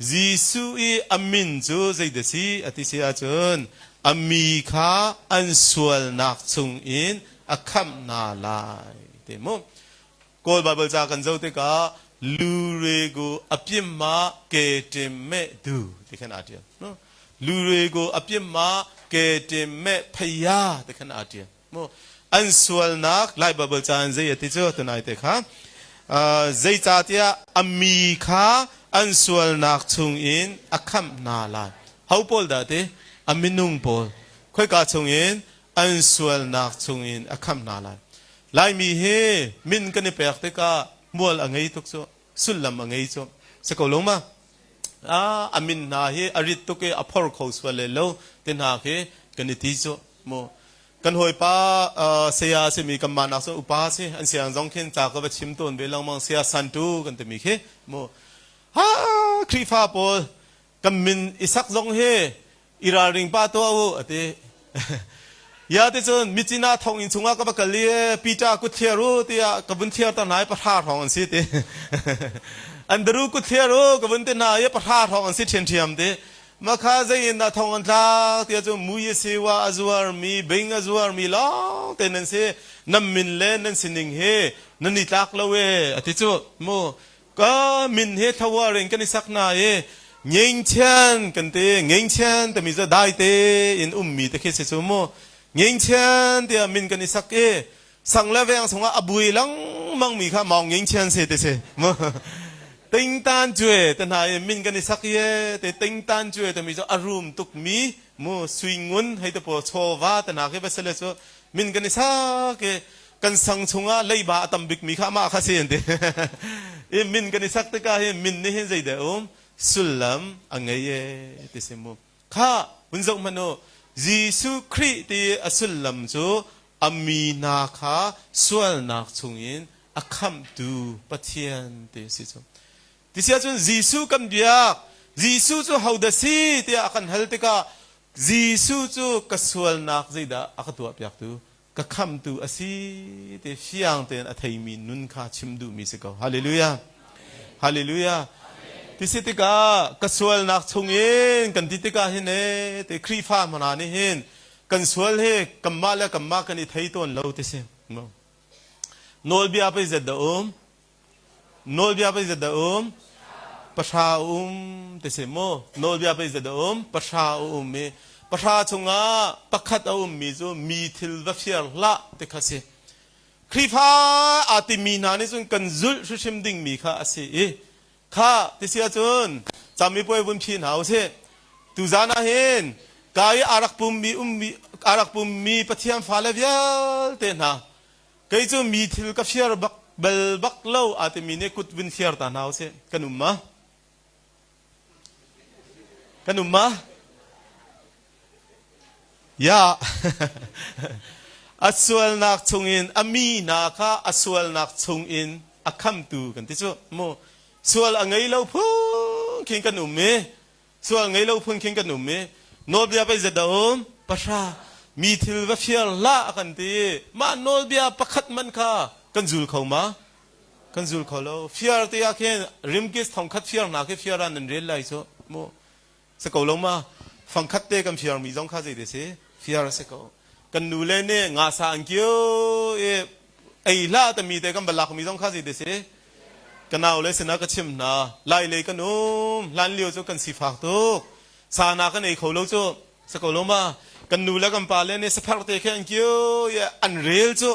Jesu I amin chu zai de si ati sia chun ami kha answal nak chung in akham na lai te mo kol Bible cha kan zau te ka lu re go apit ma ke tim me du te khan atia no lu re go apit ma ke tim me phaya te khan atia mo answal nak lai Bible cha an zai ati chu tunai te kha zai cha tia ami kha answal nak chung in akham na lai how pol da te aminung pol khoi ka chung in answal nak chung in akham na lai lai mi he min kan ne pek te ka mual angai tuk so sulam angai so sa ko long ma amin na he arit to ke aphor khos wale lo tin ha ke kan ti so mo kan hoi pa seya se mi kam manak so upa se an siang jong khen cha ko ba chim ton be lang mang seya san tu kan te mi khe mo ha krifa pol kam min isak jong he ira ring pa to ate ya te chon michina thong in chunga ka ba kali pita ku theru tia kabun thiar ta nai pa tha thong an si te andaru ku theru kabun te na ya pa tha thong an si then thiam te มาข้าใจน่ะทองอันตราเตียจมูยเสวาอจวาร์มีเบงอจวาร์มีล้อแต่นั่นเสน้ำมินเล่นนั่นสินิงเฮนั่นนิตักละเวอธิจุโมก็มินเฮทวาเรงกันนิสักนาเอเงี้ยเชียนกันเตเงี้ยเชียนแต่มีจะได้เตอินมีแต่เคสโมเงี้ยเชียนเตียมินกันนิสักเอสังเลเวงสงอาบุยลังมังมีข้ามองเงี้ยเชียนเสแต่เสโมติงตันจ่วยแต่นายมินกันนิสักเยแต่ติงตันจ่วยแต่มีจะอารมณ์ตุกมีโมสวิงุนให้ตัวพอโชวาแต่นาเก็บเสลสมินกันนิสักเอกันสังชงอาเลยบาตัมบิกมีข้ามาข้าเสียนเดมินกันนิสักตะกาเฮมินนี่เห็นใจเดอมสุลลัมอังเงยติเสมุข้าบุญจงมโนยิสุคริตีอสุลลัมจูอามีนาข้าสวลนักชงอินอักขัมดูปัทยันติสิจูที่เสียจนยิสุกันเบียกยิสุจูฮาวดสีที่อากันฮัลติกายิสุจูกัสวลนักใจดาอักตัวเปียกตูก็คำตัวอสีเตฟียงเตนอัฐิมินุนข้าชิมดูมิสิกาฮาเลลูยาฮาเลลูยาที่สิติกากระสวลนักชงเอ็นกันติติกาเห็นเอเตครีฟ้ามันนี่เห็นกันสวลเฮกัมมาและกัมมากันอิทัยตัวเราเตเสมโนลบีอาไปจัดดาโนลบีอาไปจัดดาประชาเตเสโมโนลบีอาไปจัดดาประชาเมประชาชงอาประคัดมีจูมีทิลวัฟเชียร์ละเตคาเซครีฟ้าอาติมีนานี่จนกันจุลชุชิมดิ่งมีข้าอาศัยข้าที่เสียจนจำมีป่วยบุญพีนหาวเสตุจานาเห็นกายอารักปุ่มมีอารักปุ่มมีปฏิยามฟ้าเลวียลเตนะกายจูมีทิลกับเชียร์บักเบลบักเล่าอาติมีเนกุดวินเชียร์ตาหาวเสกันุมมะยาอัศวลนักชงอินอามีนาคาอัศวลนักชงอินอักขัมตูกันที่สุดโมสวลอังไงเราพุ่งคิงกันหนุ่มเมสวลอังไงเราพุ่งคิงกันหนุ่มเมโนเบียไปจะดมประชามีทิลวัฟเชียละกันทีมาโนเบียประคัดมันค่ะกันจุลเขามากันจุลเขาเราเฟียร์ที่อาเคนริมกิสทองคัดเฟียร์นักเฟียร์นันเรียลไลโซโมสกอลงมาฟังคัดเตะกันเฟียร์มีจงข้าใจเดเสฟียร์เสกกันดูเลเน่งาสังเกียวไอ้ล่าแต่มีแต่กันบลักมีต้องข้าสิเดเสกันเอาเลยสนะก็ชิมนะไล่เลยกันลันเลี้ยวจูกันสีฝากตุกสานากันไอ้เขาโลจูสกอลมากันดูแล้วกันปาเลเน่สภาพเตะแค่อังเกียวอันเรียลจู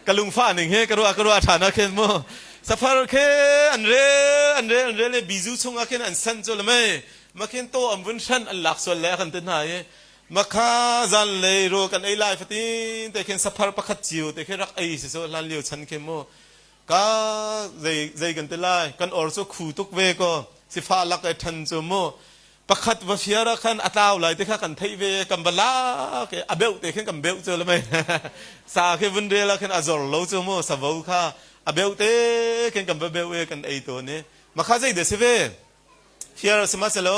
กันลุงฟ้าหนึ่งเฮกรัวฐานะแค่โมสภาพแค่อันเรียลบิจูชงอาแค่อันสันจูละไม่มาเข็นโตอันวุ่นชันอันหลักส่วนแล้วกันเต็นหายมาข้าจันเลยรู้กันไอ้ไลฟ์ตีนแต่เข็นสภาพประคัดจิวแต่เข็นรักไอ้สิโซลันเลี้ยวชันเข็มโมก็ใจกันเตไลกันออร์โซคู่ทุกเวก็สิฟ้าลักไอ้ทันโจโมประคัดว่าเฟียร์ขันอัตาวไหลแต่ข้ากันไทยเวกันบลาเกอเบลแต่เข็นกันเบลโจละไม่สาเขวันเดลขันอจอร์โลโจโมสาวข้าอเบลแต่เข็นกันเบลเวกันไอ้ตัวนี้มาข้าใจเดสิเวเฟียร์สมัสโล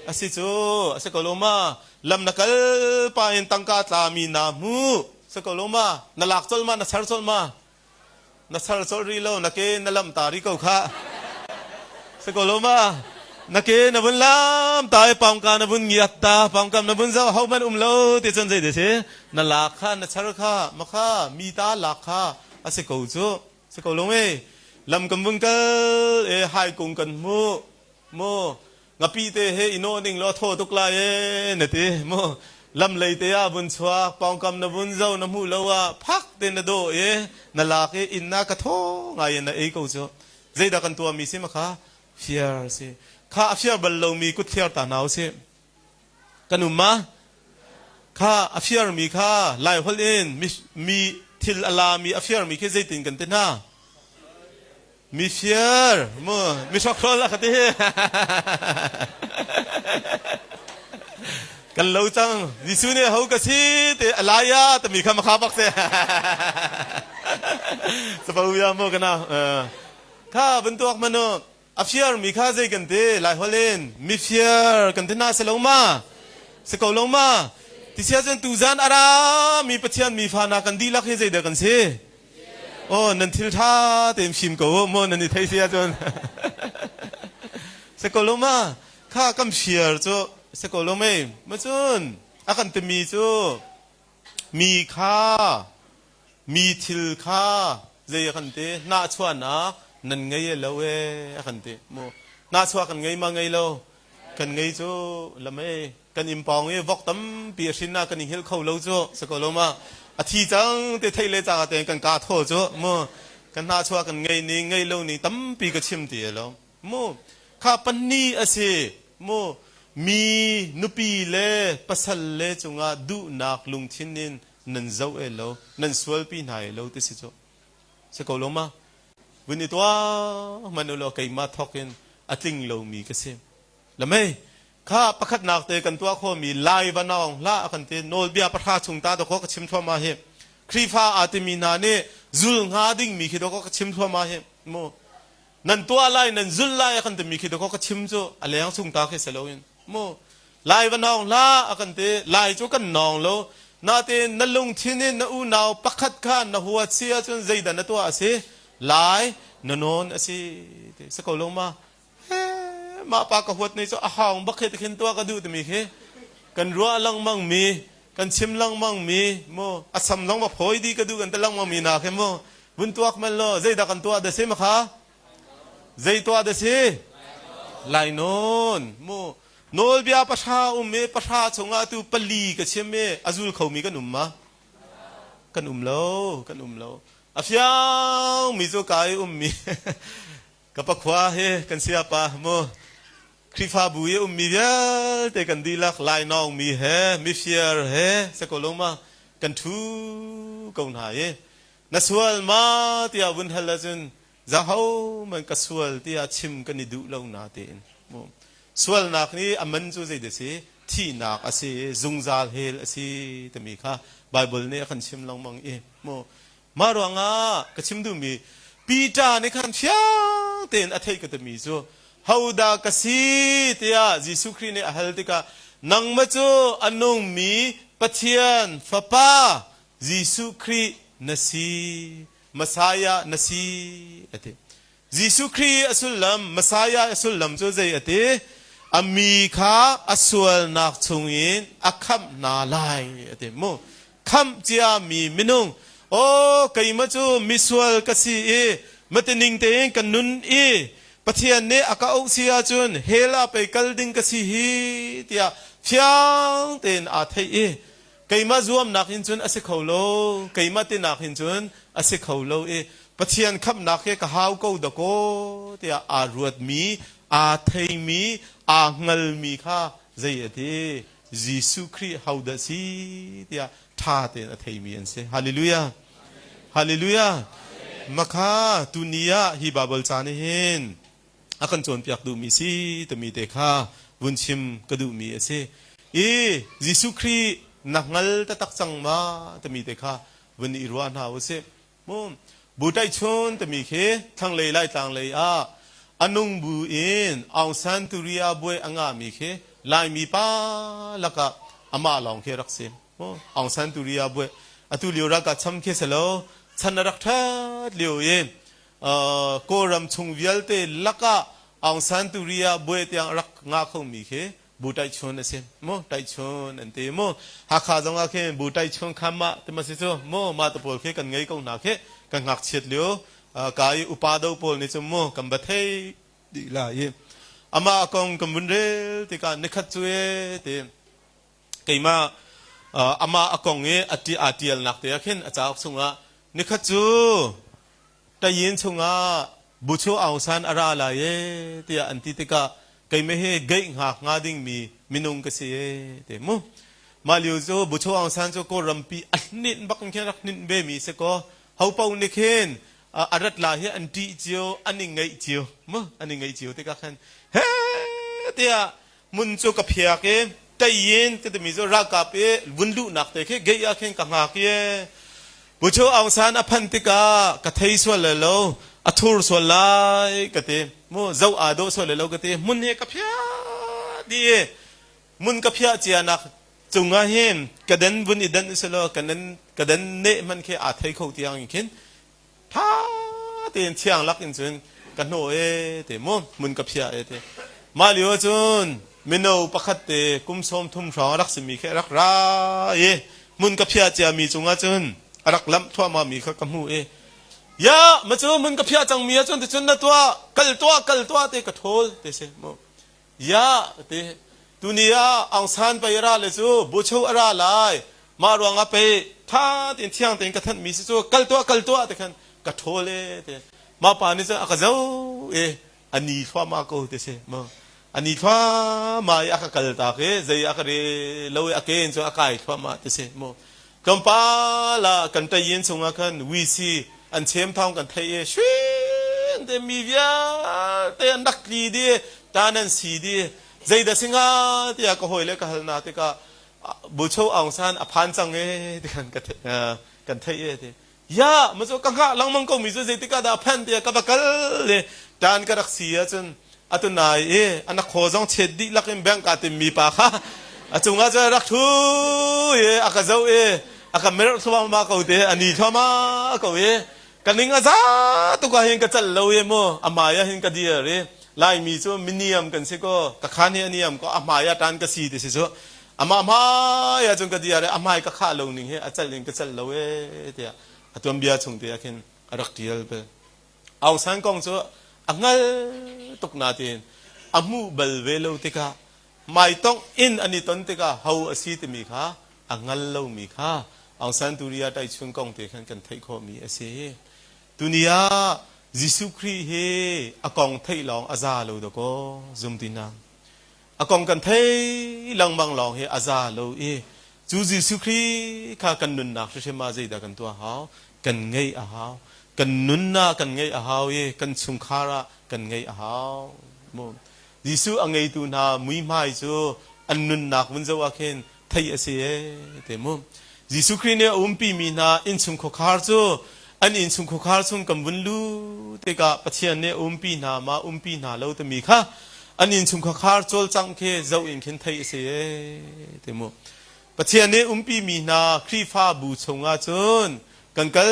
อาศิจูสกอลมาลำนักลปาอินตังกาตามีนามูสกอลมานัลักโซลมานัชาร์โซลมานัชาร์โซลรีโลนักเกนนัลำตาริโกข้าสกอลมานักเกนบุญลำตายปองกานบุญยัตตาปองกานบุญเจ้าเขามันโลติจันใจเดชนัลักข้านัชาร์ข้ามาข้ามีตาลักข้าอาศิกอจูสกอลเมลำกำบุญกัลไฮกุงกันโมงับปีเตเฮอินโนนิ่งล้อโทตุกลายเนติโมลำเลยเตียบุญสวากปองกำนบุญเจ้านมูลว่าพักเตนโดนลากอินนักโทไงนะเอกูจ้ใจดักันตัวมีสิมาค่ะเฟียร์สิข้าเฟียร์บัลลงมีกุศเฟียร์ตาหนาวสิกันุมาข้าเฟียร์มีข้าไล่ฮอลอินมีทิลอลามีเฟียร์มีแค่ใจติงกันเตน่ามีเฟียร์มีช็อกโกแลตกันที่กันเล่าจังดิสุเนี่ยเขากระซิบแต่อะไรอะแต่มีคำมาขับบักเสียสภาพยามกันนะข้าเป็นตัวมันเฟียร์มีข้าใจกันที่ไลฮอลเลนมีเฟียร์กันที่น่าสลงมาสกอลงมาที่เสียจนตูจานอารามีปัจจัยมีฟานากันดีลักให้ใจเดียวกันสิโอ้นันทิลท่าเต็มชิมกูโมนันนี่ไทยเสียจนสกอลมา ข้ากำเชียร์จูสกอลไม่มาจุนอากันจะมีจูมีข้ามีทิลข้าเจียกันเตน่าชวนนะนั่นไงเลวอากันเตโมน่าชวนกันไงมาไงเลวกันไงจูละไม่กันอิมปองเอวกตั้มปีชินนากันอิเฮลเข้าเลวจูสกอลมาอาทิจังเตไทยเลจากเตกันกาโทจูโมกันน่าชวนกันไงนี่ไงเลวนี่ตั้มปีก็ชิมเตียแล้วโมข้าปันนี่อาเซโมมีนุปีเล่ปัสลเล่จงอาดูนักลุงทินินนันเจ้าเอโลนันสวลปีไหนโลติสิโจสกอลมาวันนี้ตัวมันโลกไก่มาทอกินอัติงโลมีกสิละไม่ข้าประคัดนักเตกันตัวข้อมีลายวันนองละกันเตโนเบียประทาชุงตาตัวก็ชิมทั่วมาเฮครีฟ้าอาติมีนาเนจุลงาดิ่งมีคิดก็ชิมทั่วมาเฮโมนันตัวอะไรนันจุลไลกันเตมีคิดก็ชิมโจอะไรยังชุงตาแค่เสลวินโมลายวันนองละกันเตลายจุกันนองโลนาเตนลุงทินินนอูนาวประคัดข้านนหัวเสียจนใจดันตัวอาศัยลายนนนอาศัยสกอลมามาปากหัวในเจ้าอาหารบักเขตขึ้นตัวก็ดูแต่มีแค่กันรัวลังมังมีกันชิมลังมังมีโมอาสัมลังมาพอยดีก็ดูกันแต่ลังมังมีนาแค่โมบุญตัวมันโลใจดักันตัวเดซิมค่ะใจตัวเดซิลายนนโมโนลเบียประชาเมประชาชงอาตูปลีกับเชมเมอาจุลเขามีกันมะกันโลอาฟยังมีโจกายมีกับปะขวาเฮกันเสียปะโมคริฟาบุยมีเดียแต่กันดีลักลายน้องมีเฮมีเฟียร์เฮสกอลงมากันทูกงหายนัสวลมาที่อาวุนฮัลลจุนจะเขามันกัสวลที่อาชิมกันดูลงนาเตนโมสวลนักนี้อามันจูใจเดสิที่นักอาศัยจุงซาลเฮลอาศัยแต่มีค่ะไบเบิลเนี่ยขันชิมลองมังโมมารังอ่ะก็ชิมดูมีปีจาในขันเชียงเต็นอาเทก็จะมีจูฮาวดากสีเตียจิสุครีเนี่ยฮัลติกานังมาจูอันนงมีปะเทียนฟ้าป้าจิสุครีนสีมาสายานาสีอาเทจิสุครีอัสุลลัมมาสายาอัสุลลัมจูใจอาเทอามีข้าอสวลนักชงอินอักขมนาลายเดโมคำเจียมีมินุงโอ้ใครมาจูมิสวลกษีมาตินิงเตงกันนุนปะเทียนเนอากาอุเสียจุนเฮลาไปกัลดิงกษีฮีเตียฟียงเตนอาเทใครมาจวมนักหินจุนอาศัยเขาโลใครมาตินักหินจุนอาศัยเขาโลปะเทียนคำนักเกหาวกูดโกเตียอารวดมีอาเทมีอาเงลมีข้าใจเดจิสุครีฮาวดาซีเตียท่าเตนอาเทมีอันเซฮาเลลูยาฮาเลลูยามาข้าตุนียฮีบาเบลจานิหินอากันจนเปียกดูมีซีแต่มีแต่ข้าวุนชิมก็ดูมีเซจิสุครีนักเงลตะตักจังมาแต่มีแต่ข้าวุนอิรวานหาวเซมุมบูไตชนแต่มีเคทั้งเลยไล่ต่างเลยอันนุงบูอินเอาสันตุริยาบวยอ่างมีเคลายมีป้าแล้วก็อามาลองเครักเสียเอาสันตุริยาบวยอตุลิโอรักก็ช้ำเคสโลฉันรักทัดเลียวโกรัมชงวิลเตลักก็เอาสันตุริยาบวยที่ยังรักงาเขามีเคบูไตชนนะเสียไตชนอันเตหากขาจงอาเคบูไตชนคำมาแต่มาสิโซมาตะโพลเคกันไงก็นาเคกันหักเฉียดเลียวกายอุปาดาโพลนี่จมูกกันบัดเฮดีละอามาคงกันบุญเร่ที่การนิคัตจุเอที่ใครมาอามาคงอติอาติลนักเดียขึ้นอาจารย์ส่งอ่ะนิคัตจูแต่ยินส่งอ่ะบุชเอาสันอาราลายที่อันที่ที่ก็ใครไม่ให้เกยหักงาดิ่งมีมินุงกษีที่มุมาเลียวจูบุชเอาสันจูก็รำปีอันนี้บักกันแค่รักนิดเบมีสก็เขาเป่านิเคนอารัตลาเฮอันที่เจียวอันนี้ไงเจียวมั้งอันนี้ไงเจียวที่ก็ขันเฮ้เดียมุนจูกับเพียกแต่ยินที่มีจูรักกับวุ้นลุนักแต่แค่เกียร์แค่กังหักบุชเอาสารอพันติกากระเทยส่วนเลยแล้วอัทุรส่วนไล่กระเตมั้งเจ้าอาโดส่วนเลยแล้วกระเตมุนเฮกับเพียดีมุนกับเพียเจียนักจุงอาเฮมกระเด็นวุ้นอีดันส่วนแล้วกระเด็นเนะมันแค่อาเทยเขาที่ยังเห็นท่าเตียนเชียงลักอินจุนกันโนเตมุนกับเพียเต มาเลียวจุนมินเอาประคัตเตกุมสมทุ่มสองรักสมีแค่รักร้ายมุนกับเพียเจียมีจุงอาจุนรักล้ำทั่วมามีเขากำหูยามาจูมุนกับเพียจังมีจุนแต่จุนนั่นตัวกัลตัวเตะกระโถลเตะเสโมยาเตะตุนียาอังสานไปราเลยจูบุชวราลายมารวงอไปท่าตินเที่ยงตินกระทันมีจูกัลตัวเตะกันกระโถลเตะมาป่านนี้จะอักเจ้าอันนี้ทั่วมาโกเตะเสโมอันนี้ทั่วมาอักกัลตาใจอักเรลอยอักเอ็นจูอักไอทั่วมาเตะเสโมกัมปาละกันตะยินสงอาคันวีซีอันเชื่อมทางกันไทยช่วยแต่มีวิญแต่อันดักลีดีตานันสีดีใจเดสิงาที่อยากหอยเล็กกันนาที่ก็บุชอังสานอภันจังที่กันไทยที่ยามันจะกังขาลังมังก็มีจุดใจที่ก็ได้พันที่ก็บักเลยตานก็รักเสียจนอัตุนายอันนักโคจรเช็ดดิลักแบงก์กันมีปะค่ะอัตุงาจะรักทุยอักเจ้าอักเมรุสวามาเขาเตอันนี้ทว่ามาเขากันนิงอาซาตุกาเห็นกันจัลเลวโมอามายาเห็นกันดีอะไรไล่มีจูมินิยมกันสิก็ตะขานเฮนิยมก็อามายาตานกันสีเดสิจูอามายาจงกันดีอะไรอามายก็ข้าลงนิ่งเฮอาจัลลิงกันจัลเลวเดียอตัวเบียชงเดียเห็นรักเดียลเปเอาสังกงจูอังลตุกนาเตนอามูเบลเวลติกาไม่ต้องอินอันนี้ต้นติกาเฮาอสีตมีค่ะอังลเลวมีค่ะเอาสันตุริยาได้ชงกงเตขันกันไทยข้อมีเสียตุนียายิสุครีเฮอากองไทยลองอาซาโลดก็จุมตินาอากองกันไทยลังบังลองเฮอาซาโลจูยิสุครีข้ากันนุนนักเชื่อมาใจดากันตัวหาวกันไงอาหาวกันนุนนากันไงอาหาวกันสุงคาระกันไงอาหาวโมยิสุอังไงตูนามุยไม่จูอันนุนนักมันจะว่าเข็นไทยเสียเต็มมุยิสุครีเนี่ยปีมีนาอินสุงขคาร์จูอันอินสุงขคาร์ซุงกำบุญลูเตกะปัจเจียนเนี่ยปีนามาปีนาเราตมีค่ะอันอินสุงขคาร์โจลจังเคเจ้าอินเข็นไทยเสียเต็มมุปัจเจียนเนี่ยปีมีนาครีฟ้าบูชงอาจนกันเกล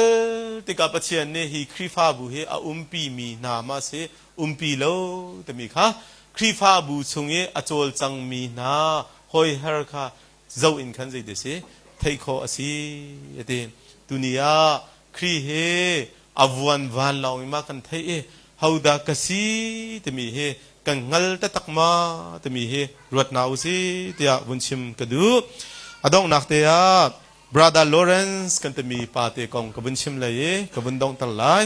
เตกะปัจเจียนเนี่ยฮีครีฟ้าบูเฮปีมีนามาเสปีเราตมีค่ะครีฟ้าบูชงอโจลจังมีนาหอยเฮร์ค่ะเจ้าอินขันใจเดเสไทยขออาศัยเดดุนียาครีเฮอวันลองมากันไทยฮาวดากสีตมีเฮกันงัลตะตักมาตมีเฮรวดนาวสิเตียบุญชิมกระดูอดองนักเตียบราดาโลเรนส์กันตมีปาเตกองกับบุญชิมเลยกับบุญดองตั้งหลาย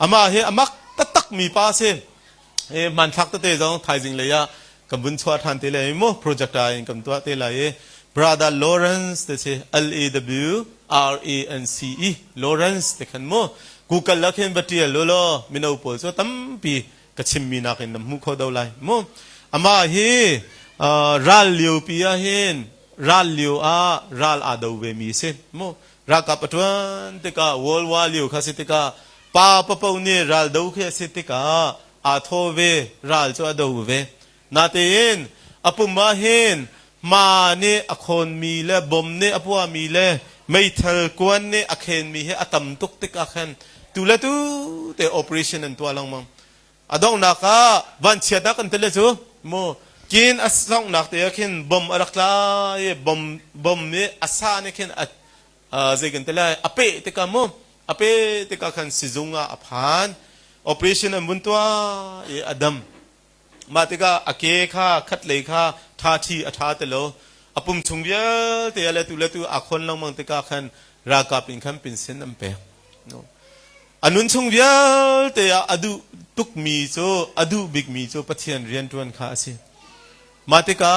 อามาเฮอามักตะตักมีปาเซมันทักตะเตจงไทยจริงเลยกับบุญชวดทันเตเลยมั้งโปรเจกต์อะไรกับตัวเตเลยBrother Lawrence เตะ LAWRANCE Lawrence เตะขันมั้ง Google ลักเห็นบัตรเดียร์โลมินาอุปโภคตั้มปีกัชิมมีนักเห็นน้ำมุขเขาดาวไลมั้งอามาเฮรัลเลียวปีอาเห็นรัลเลียวรัลอาดาวเวมีเซมั้งรักกับปัจจุบันเตกาวอลวาเลียวข้าสิเตกาป้าปะปูนี่รัลดาวข้าสิเตกาอาโทเวรัลจ้าดาวเวนาเตนอปุมาเห็นมาเนี่ยอคนมีเล่บอมเนี่ยอพัวมีเล่ไม่เทลกวนเนี่ยอเคนมีให้อตัมตุกติกอเคนตุเลตุแต่ operation นั่นตัวลังมังอดองนักวันเชียนักกันเตเลจูโมกินอสองนักแต่อเคนบอมอรักลายบอมเนี่ยอสาเนี่ยเคนเจกันเตเลอเปติกาโมอเปติกาคันซิซุงอาอภัน operation นั่นบุญตัวอดัมมาติกาอเกค่าคัดเลยค่าท่าที่อัฐาเตโลอปุ่มชงเบียเตยเลตุอาคนลังมังติกาคันรากาปินคันปินเซนอัมเปอนุนชงเบียเตยอดูตุกมีโจอดูบิกมีโจปะเทียนเรียนตวนข้าสิมาติกา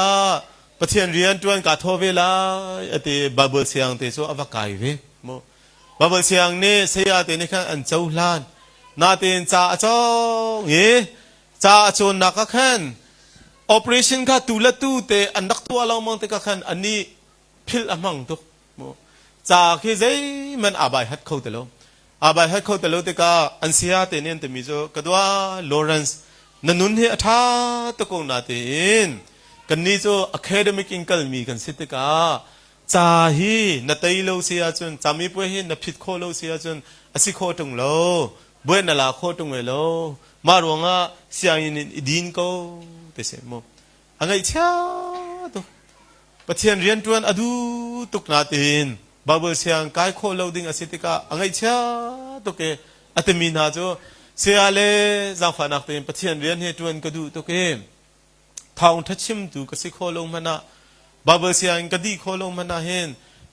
ปะเทียนเรียนตวนกาโทเวลาเตบาเบลเซียงเตโจอวกายเวโมบาเบลเซียงเนี่ยเสียเตนี่คันอันเจ้าลานนาเตนจ่าจ้องจ่าจนนักขัน operation ข้าตุลตุเตอันดักตัวเรามองเตกขันอันนี้พิลอมังตุกจ่าคือใจมันอาบายฮัดเข้าเตโลอาบายฮัดเข้าเตโลเตกอันเสียเตเนี่ยเตมิโจกดัวลอเรนซ์นันนุนเฮอัฐาตะกงนาเตนกันนี้โจ academic อิงกัลมีกันสิเตกจ่าฮีนัตยโลเสียจนจามีป่วยฮีนับผิดโคโลเสียจนอสิโคตรงโลบ่นนาลาโคตรงเวโลมารวงเสียงดินก็เต แต่เสมอะไรเช่าตัวประเทศเรียนจวนอดูตุกนาตินบาเบลเซียงกายโคเลวดิ้งอสิติกาอะไรเช่าตัวเกอัตมีนาโจเสียเลจังฝันักเต็มประเทศเรียนเหตุวนก็ดูตัวเกทางทัชชิมดูก็สิโคลงมันนะบาเบลเซียงก็ดีโคลงมันนะเห็น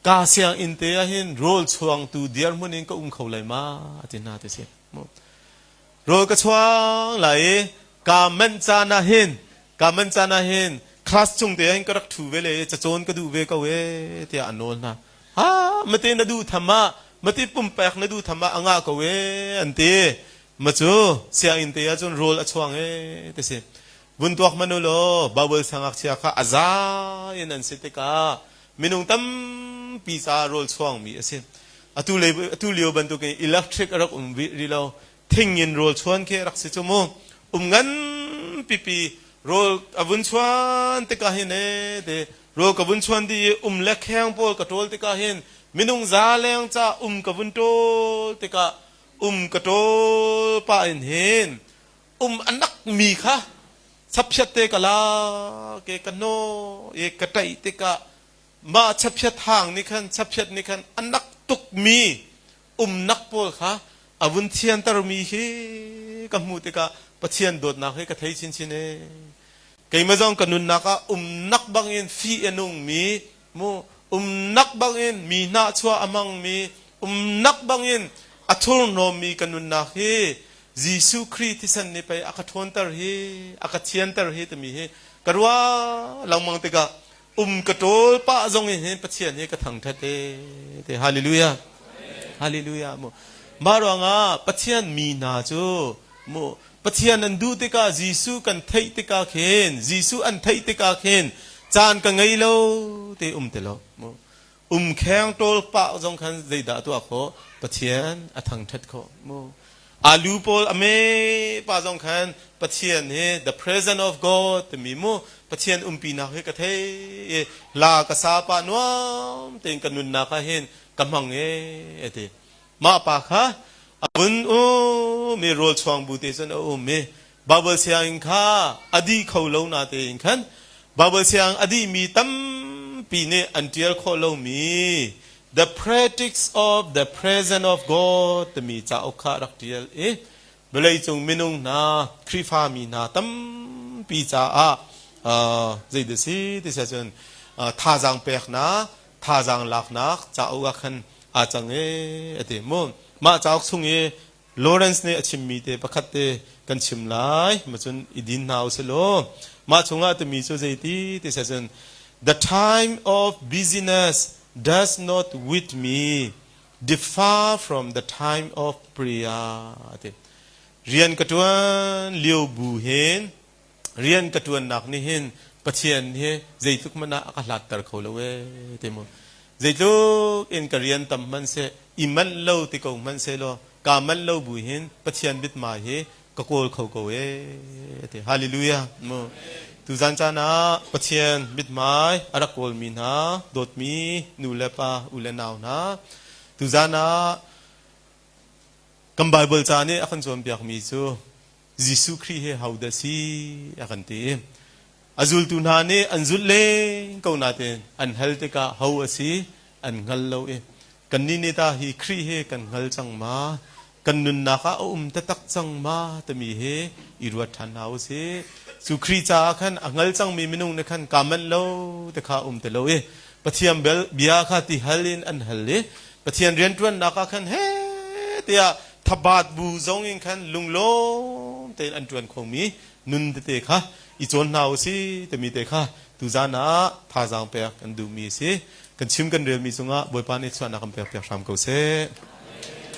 กาเซียงอินเตียเห็นโรลช่วงตูเดียร์มันเองก็เขาเลยมาตินาแต่เสียโรลก็ช่วงไหลกามันจานาเห็นคลาสจงเตียงก็รักถูเวเลยจะโจนก็ดูเวก็เวเตียอันโนนนะมาเตียนดูธรรมะมาตีปุ่มแปกนดูธรรมะอ่างก็เวอันเตียมาจูเสียอินเตียจนโรลช่วงแต่เสียบุญตัวมันโลบาเบิลสังกัดเชียค่ะอาจารย์นั่นสิติกามินุงตั้มปีศาโรลช่วงมีเสียตุเลียวบรรทุกอิเล็กทริกรักวิริโลทิ้งยินโรลช่วงแค่รักสิจมูกงั้นปีโรลอบุญชวนติกาเห็นเดโรลกับบุญชวนที่เล็กแข้งโพลกระโตลติกาเห็นมินุงซาเลงจ้ากับบุญโตติกากระโตลป้าเห็นอันนักมีค่ะชับเชตเตกลาเกกันโนเอกไตติกามาชับเชตทางนี่คันชับเชตนี่คันอันนักตุกมีนักโพลค่ะอบุญเทียนตรมีเฮกับมูติกาปะเทียนโดดนักให้กระเทยชินเกยมาจองกันนุนนักนักบางอินฟีเอนุงมีมูนักบางอินมีนาชัวอมังมีนักบางอินอัทุรโนมีกันนุนนักเฮยิสุคริสต์สันนิไปอาคาทวนตร์เฮอาคาเทียนตร์เฮตมีเฮกระว่าหลังมังติกากระโตลป้าจงเห็นปะเทียนเฮกระถังทัดเตฮาเลลูยาฮาเลลูยามูมารังปะเทียนมีนาจูมูปะเทียนนันดูติกายิสุกันไทติกาเข็นยิสุอันไทติกาเข็นจานกันไงโลเตเตโลมูแข็งโตลป้าจงคันใจด่าตัวเขาปะเทียนอัถังทัดเขามูอาลูปอลอเมป้าจงคันปะเทียนเฮ the presence of God แต่มีมูปะเทียนปีนาเฮกะเทลากษาปานวมเต็งกันนุนนาคาเห็นกำมังเตมาปาค่ะบุญมีโรลช่วงบูติสันมีบาเบลเซียงค่ะอดีเขาลงนาเตงคันบาเบลเซียงอดีมีตั้มปีนี้อันเดียร์เขาลงมี the practice of the presence of God แต่มีจ้าอุคารักเดียร์เบลัยจงมินุงนาคริฟามีนาตั้มปีจ้าใจเดสิที่เสียจนท่าจังเปกนาท่าจังลักนักจ้าอุกขันอาจังเตมุมาจากสุงลอเรนซ์เนี่ยชิมมีเตประคัตเตกันชิมไลมาจนอิดินนาวเสโลมาชงอาตมีโซเซตีที่เสน the time of busyness does not with me differ from the time of prayer เรียนกระตวนเลี้ยวบูเห็นเรียนกระตวนหนักนี่เห็นปะเทียนเฮใจทุกมันน่ะกหลัดตระเขาเลยเตมุใจทุกเอ็นกเรียนตำมันเสอิมันเล่าติกงมันเสโลกามันเล่าบุหินปะเทียนบิดมาเฮกโกลเขาโกเอเตฮาเลลูยาโมตุจันจานะปะเทียนบิดมาอารักโกลมีนาโดดมีนูเลปาอุเลนาวนะตุจานะกัมไบเบิลจานี่อันส่วนเปียกมีซูยิสุคริสต์เฮาเดซีอันเตอจุลตุนานี่อันจุลเลงก็นาเตอันเฮลติกาเฮาซีอันงัลโลกันนี่นิตาฮีครีเฮกันงัลจังมากันนุนนักตะตักจังมาแต่มีเฮอิรวัฒนาวเสสุครีจาขันงัลจังมีมินุงในขันกามันโลแต่ข้าเตโลปะเทียมเบลเบียข้าที่ฮัลลินอันฮัลเลปะเทียนเรียนตวนนักขันเฮเตียทบาทบูจงอินขันลุงโลเตอันตวนคงมีนุนเตข้าอีโจนนาวสิแต่มีเตข้าตุจานะท่าจังเปียกันดูมีสิกันชิมกันเรียนมีสุงะบอยปานิชวานักเปียกเปียกรำเขาเส